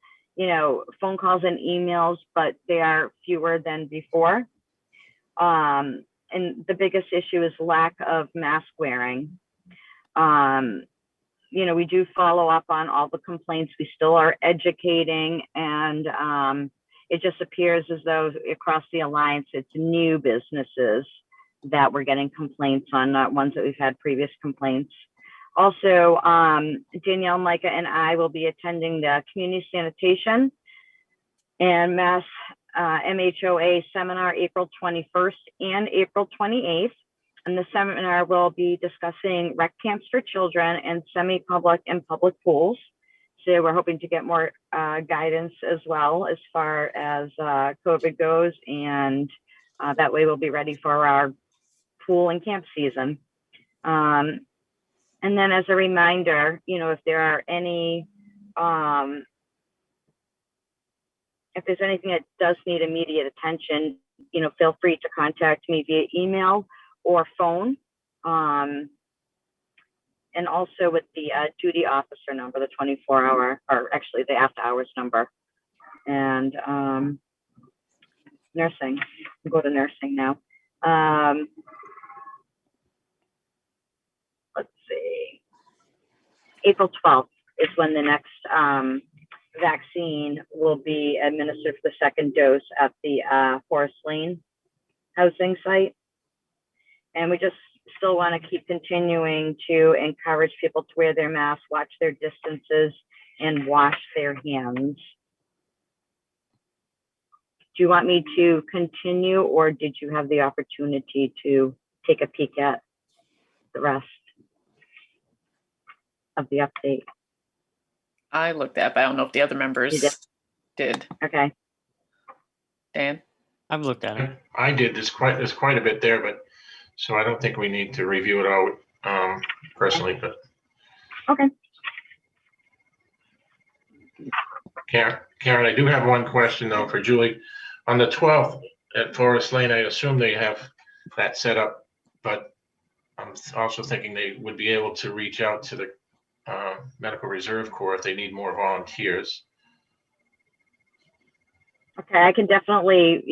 phone calls and emails, but they are fewer than before. And the biggest issue is lack of mask wearing. We do follow up on all the complaints. We still are educating, and it just appears as though across the Alliance, it's new businesses that we're getting complaints on, not ones that we've had previous complaints. Also, Danielle, Micah, and I will be attending the Community Sanitation and Mass MHOA seminar April 21st and April 28th. And the seminar will be discussing rec camps for children and semi-public and public pools. So we're hoping to get more guidance as well as far as COVID goes. And that way we'll be ready for our pool and camp season. And then as a reminder, if there are any, if there's anything that does need immediate attention, feel free to contact me via email or phone. And also with the duty officer number, the 24-hour, or actually the after hours number. And nursing, we'll go to nursing now. Let's see, April 12th is when the next vaccine will be administered for the second dose at the Forest Lane housing site. And we just still want to keep continuing to encourage people to wear their masks, watch their distances, and wash their hands. Do you want me to continue, or did you have the opportunity to take a peek at the rest of the update? I looked at, but I don't know if the other You members did. Okay. Dan? I've looked at it. I did. There's quite a bit there, but so I don't think we need to review it all personally, but. Okay. Karen, I do have one question though for Julie. On the 12th at Forest Lane, I assume they have that set up, but I'm also thinking they would be able to reach out to the Medical Reserve Corps if they need more volunteers. Okay, I can definitely,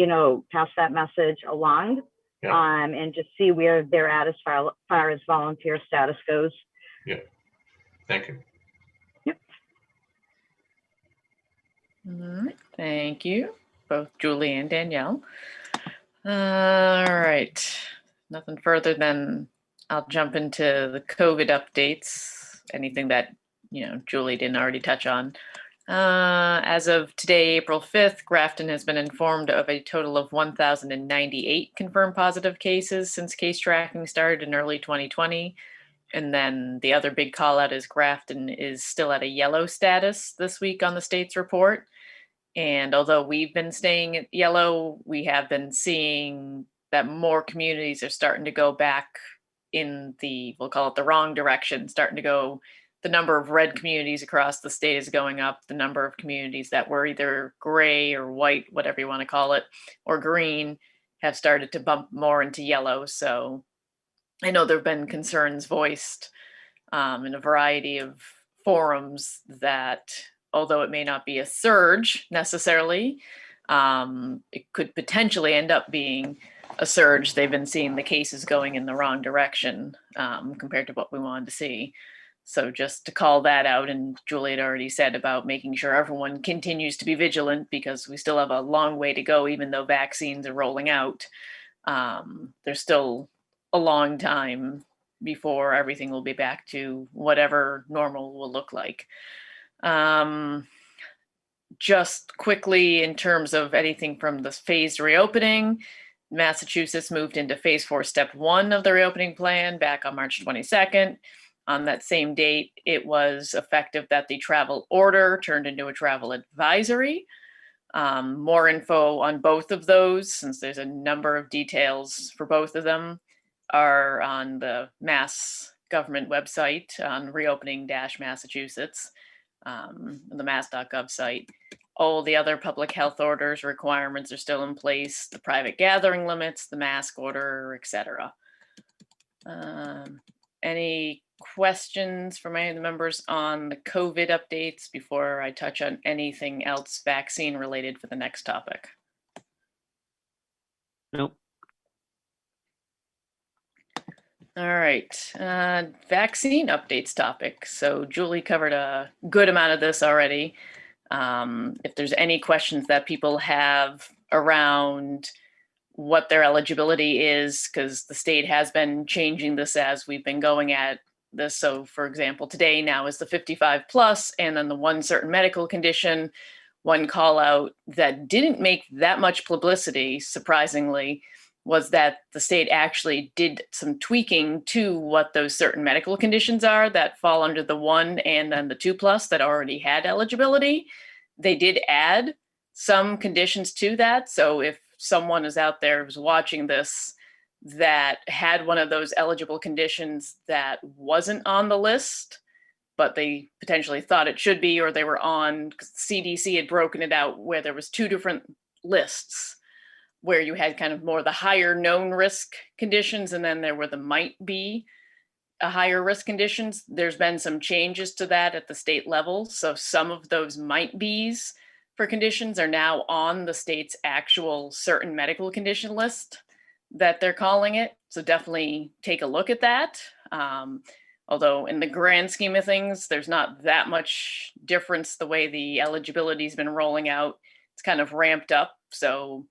pass that message along. Yeah. And just see where they're at as far as volunteer status goes. Yeah, thank you. Yep. All right, thank you, both Julie and Danielle. All right, nothing further than I'll jump into the COVID updates, anything that, Julie didn't already touch on. As of today, April 5th, Grafton has been informed of a total of 1,098 confirmed positive cases since case tracking started in early 2020. And then the other big call out is Grafton is still at a yellow status this week on the state's report. And although we've been staying at yellow, we have been seeing that more communities are starting to go back in we'll call it the wrong direction, starting to go. The number of red communities across the state is going up. The number of communities that were either gray or white, whatever you want to call it, or green, have started to bump more into yellow. So I know there have been concerns voiced in a variety of forums that although it may not be a surge necessarily, it could potentially end up being a surge. They've been seeing the cases going in the wrong direction compared to what we wanted to see. So just to call that out, and Julie had already said about making sure everyone continues to be vigilant because we still have a long way to go, even though vaccines are rolling out. There's still a long time before everything will be back to whatever normal will look like. Just quickly, in terms of anything from the phased reopening, Massachusetts moved into phase 4, step 1 of the reopening plan back on March 22nd. On that same date, it was effective that the travel order turned into a travel advisory. More info on both of those, since there's a number of details for both of them, are on the Mass government website on reopening-Massachusetts, the mass.gov site. All the other public health orders requirements are still in place, the private gathering limits, the mask order, etc. Any questions from any of the members on the COVID updates before I touch on anything else vaccine related for the next topic? Nope. All right, vaccine updates topic. So Julie covered a good amount of this already. If there's any questions that people have around what their eligibility is, because the state has been changing this as we've been going at this. So for example, today now is the 55 plus, and then the one certain medical condition. One call out that didn't make that much publicity, surprisingly, was that the state actually did some tweaking to what those certain medical conditions are that fall under the 1 and then the 2 plus that already had eligibility. They did add some conditions to that. So if someone is out there who's watching this that had one of those eligible conditions that wasn't on the list, but they potentially thought it should be, or they were on, 'cause CDC had broken it out where there was two different lists where you had kind of more the higher known risk conditions, and then there were the might be a higher risk conditions. There's been some changes to that at the state level. So some of those might be's for conditions are now on the state's actual certain medical condition list that they're calling it. So definitely take a look at that. Although in the grand scheme of things, there's not that much difference the way the eligibility's been rolling out. It's kind of ramped up. So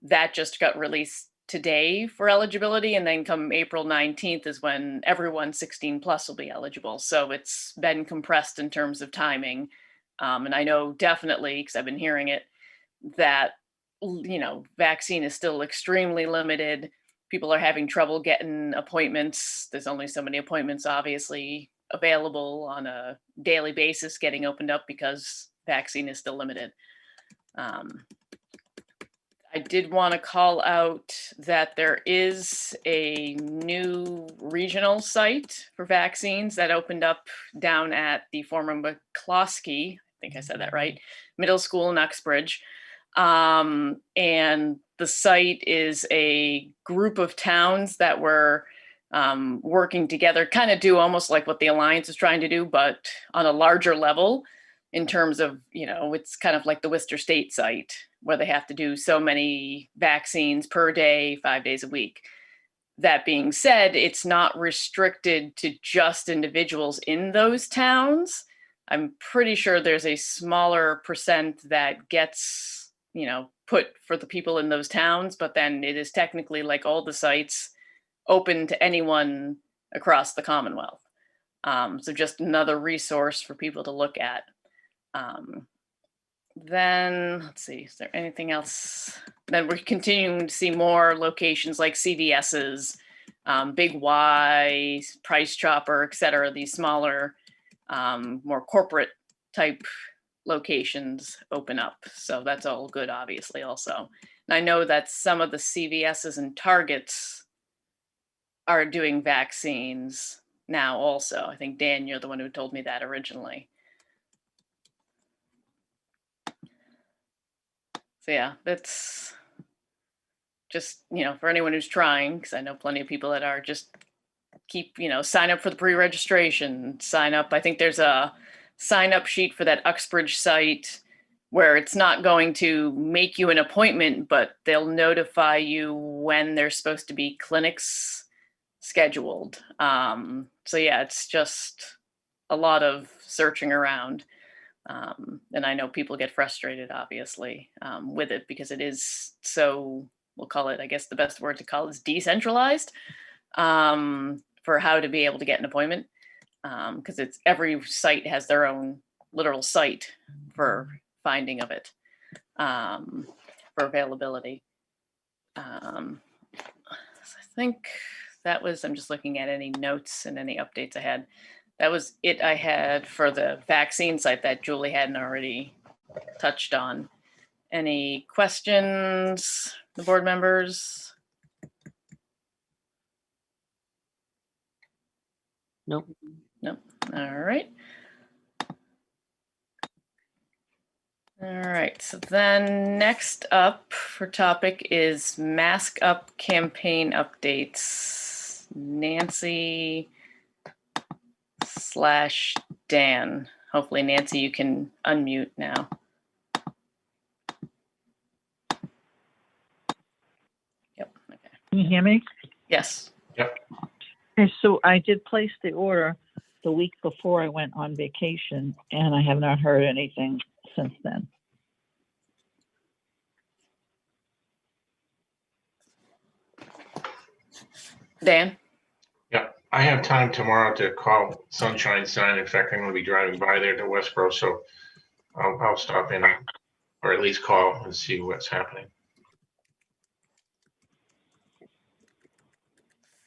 that just got released today for eligibility. And then come April 19th is when everyone 16 plus will be eligible. So it's been compressed in terms of timing. And I know definitely, because I've been hearing it, that, you know, vaccine is still extremely limited. People are having trouble getting appointments. There's only so many appointments, obviously, available on a daily basis getting opened up because vaccine is still limited. I did want to call out that there is a new regional site for vaccines that opened up down at the former McCloskey, I think I said that right, middle school in Uxbridge. And the site is a group of towns that were working together, kind of do almost like what the Alliance is trying to do, but on a larger level in terms of, you know, it's kind of like the Worcester State site where they have to do so many vaccines per day, 5 days a week. That being said, it's not restricted to just individuals in those towns. I'm pretty sure there's a smaller percent that gets, you know, put for the people in those towns, but then it is technically, like all the sites, open to anyone across the Commonwealth. So just another resource for people to look at. Then let's see, is there anything else? Then we're continuing to see more locations like CVS's, Big Y, Price Chopper, et cetera, these smaller, more corporate type locations open up. So that's all good, obviously, also. And I know that some of the CVS's and Targets are doing vaccines now also. I think, Dan, you're the one who told me that originally. So yeah, that's just, you know, for anyone who's trying, because I know plenty of people that are, just keep, you know, sign up for the pre-registration, sign up. I think there's a sign up sheet for that Uxbridge site where it's not going to make you an appointment, but they'll notify you when there's supposed to be clinics scheduled. So yeah, it's just a lot of searching around. And I know people get frustrated, obviously, with it because it is so, we'll call it, I guess the best word to call it is decentralized, for how to be able to get an appointment. Because it's every site has their own literal site for finding of it, for availability. I think that was, I'm just looking at any notes and any updates I had. That was it I had for the vaccine site that Julie hadn't already touched on. Any questions, the board members? Nope. Nope. All right. All right. So then next up for topic is Mask Up campaign updates. Nancy / Dan. Hopefully, Nancy, you can unmute now. Yep. Okay. Can you hear me? Yes. Okay, so I did place the order the week before I went on vacation, and I have not heard anything since then. Dan? Yeah, I have time tomorrow to call Sunshine Sign. In fact, I'm going to be driving by there to Westboro, so I'll stop in or at least call and see what's happening.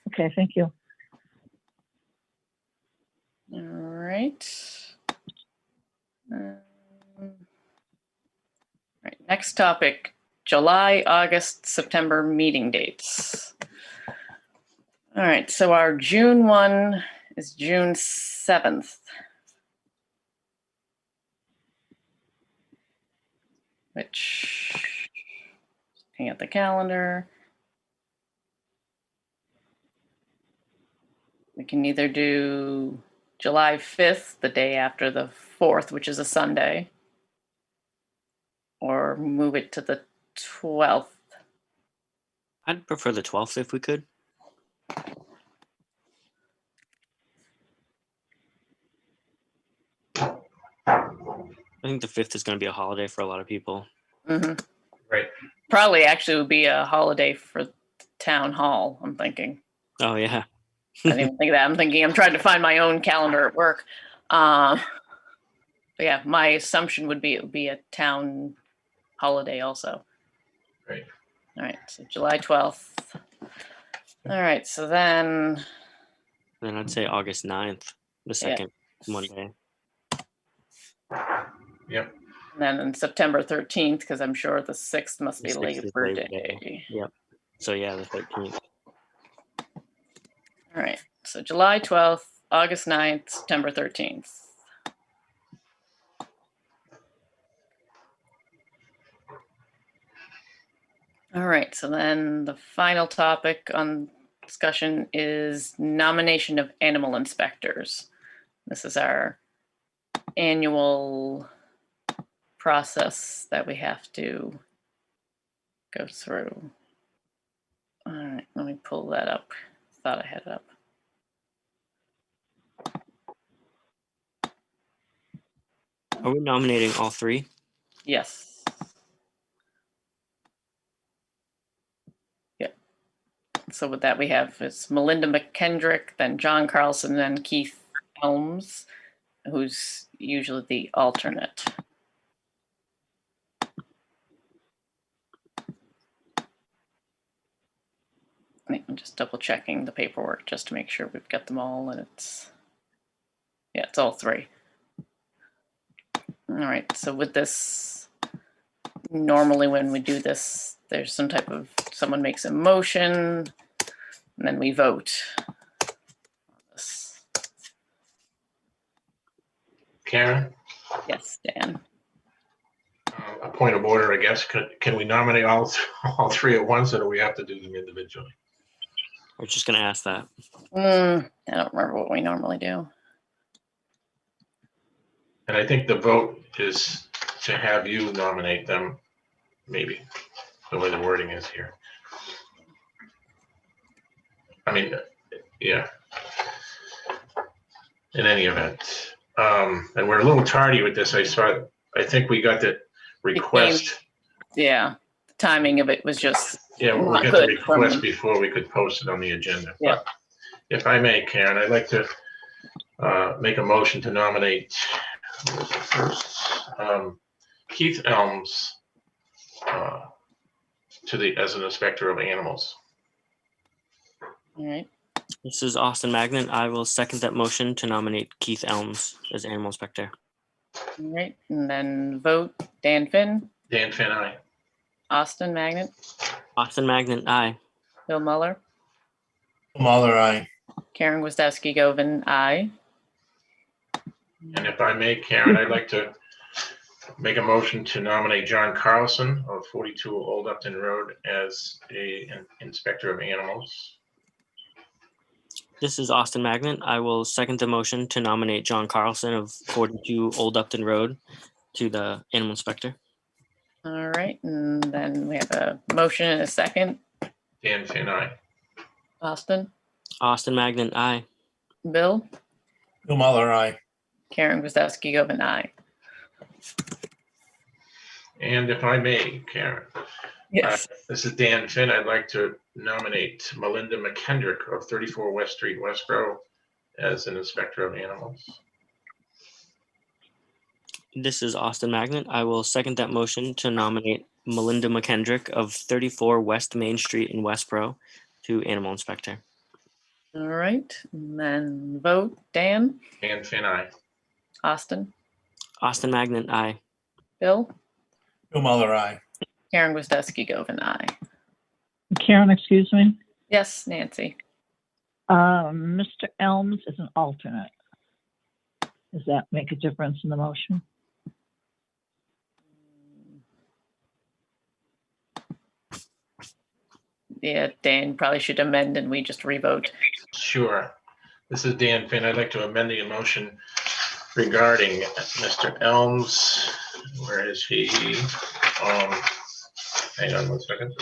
Okay, thank you. All right. Right. Next topic, July, August, September meeting dates. All right, so our June one is June 7th. Which, looking at the calendar, we can either do July 5th, the day after the 4th, which is a Sunday, or move it to the 12th. I'd prefer the 12th if we could. I think the 5th is going to be a holiday for a lot of people. Mhm. Right. Probably actually would be a holiday for town hall, I'm thinking. Oh, yeah. I didn't even think of that. I'm trying to find my own calendar at work. But yeah, my assumption would be it would be a town holiday also. Right. All right, so July 12th. All right, so then, Then I'd say August 9th, the second Monday. Yep. and then on September 13th, because I'm sure the 6th must be The 6th Labor is Labor Day. Day. Yep. So yeah, the 13th. All right, so July 12th, August 9th, September 13th. All right, so then the final topic on discussion is nomination of animal inspectors. This is our annual process that we have to go through. All right, let me pull that up. Thought I had it up. Are we nominating all three? Yes. Yep. So with that, we have it's Melinda McKendrick, then John Carlson, then Keith Elms, who's usually the alternate. I'm just double checking the paperwork just to make sure we've got them all, and it's all three. All right, so with this, normally when we do this, there's some type of, someone makes a motion, and then we vote. Karen, Yes, Dan. a point of order, I guess. Can we nominate all three at once, or do we have to do them individually? I was just going to ask that. I don't remember what we normally do. And I think the vote is to have you nominate them, maybe, the way the wording is here. I mean, yeah. In any event. And we're a little tardy with this. I think we got the request. Yeah, the timing of it was just Yeah, we not got the good request from- before we could post it on the agenda. Yeah. But if I may, Karen, I'd like to make a motion to nominate first Keith Elms as an inspector of animals. All right. This is Austin Magnan. I will second that motion to nominate Keith Elms as animal inspector. All right, and then vote Dan Finn, Dan Finn, aye. Austin Magnet, Austin Magnan, aye. Bill Muller, Muller, aye. Karen Gwiazdowski Govin, aye. And if I may, Karen, I'd like to make a motion to nominate John Carlson of 42 Old Upton Road as an inspector of animals. This is Austin Magnan. I will second the motion to nominate John Carlson of 42 Old Upton Road to the animal inspector. All right, and then we have a motion and a second. Dan Finn, aye. Austin, Austin Magnan, aye. Bill, Bill Muller, aye. Karen Gwiazdowski Govin, aye. And if I may, Karen, Yes. this is Dan Finn. I'd like to nominate Melinda McKendrick of 34 West Street, Westboro, as an inspector of animals. This is Austin Magnan. I will second that motion to nominate Melinda McKendrick of 34 West Main Street in Westboro to animal inspector. All right, and then vote Dan, Dan Finn, aye. Austin, Austin Magnan, aye. Bill, Bill Muller, aye. Karen Gwiazdowski Govin, aye. Karen, excuse me. Yes, Nancy. Mr. Elms is an alternate. Does that make a difference in the motion? Yeah, Dan probably should amend and we just revote. Sure. This is Dan Finn. I'd like to amend the motion regarding Mr. Elms. Where is he? Hang on 1 second.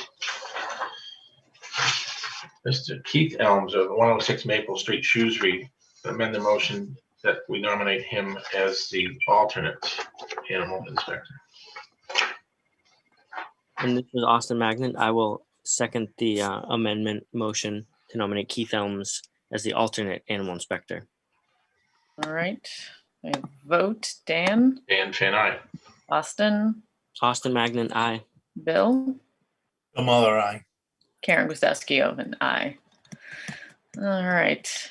Mr. Keith Elms of 106 Maple Street, Shrewsbury. Amend the motion that we nominate him as the alternate animal inspector. And this is Austin Magnet. I will second the amendment motion to nominate Keith Elms as the alternate animal inspector. All right, I vote Dan, Dan Finn, aye. Austin, Austin Magnet, aye. Bill, Bill Muller, aye. Karen Gustowski, Oven, aye. All right.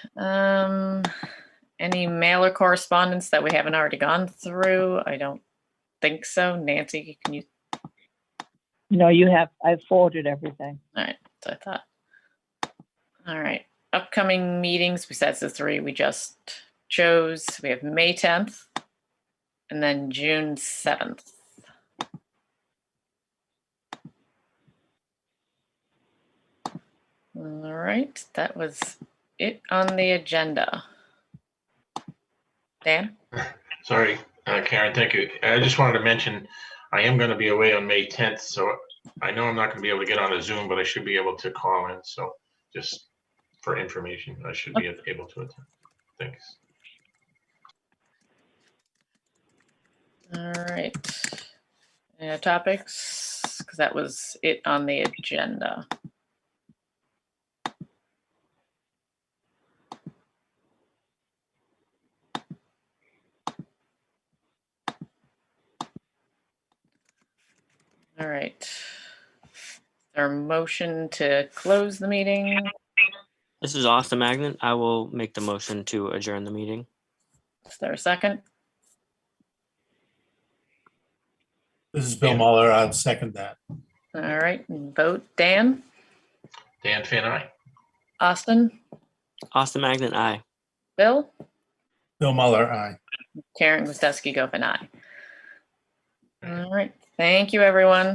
Any mailer correspondence that we haven't already gone through? I don't think so. Nancy, can you? No, you have, I've forwarded everything. All right, so I thought. All right, upcoming meetings besides the three we just chose. We have May 10th and then June 7th. All right, that was it on the agenda. Dan? Sorry, Karen, thank you. I just wanted to mention, I am going to be away on May 10th, so I know I'm not going to be able to get on a Zoom, but I should be able to call in. So just for information, I should be able to attend. Thanks. All right. Any other topics? Because that was it on the agenda. All right. Is there a motion to close the meeting? This is Austin Magnet. I will make the motion to adjourn the meeting. Is there a second? This is Bill Muller. I'll second that. All right, and vote Dan, Dan Finn, aye. Austin, Austin Magnet, aye. Bill, Bill Muller, aye. Karen Gustowski, Goffin, aye. All right, thank you, everyone.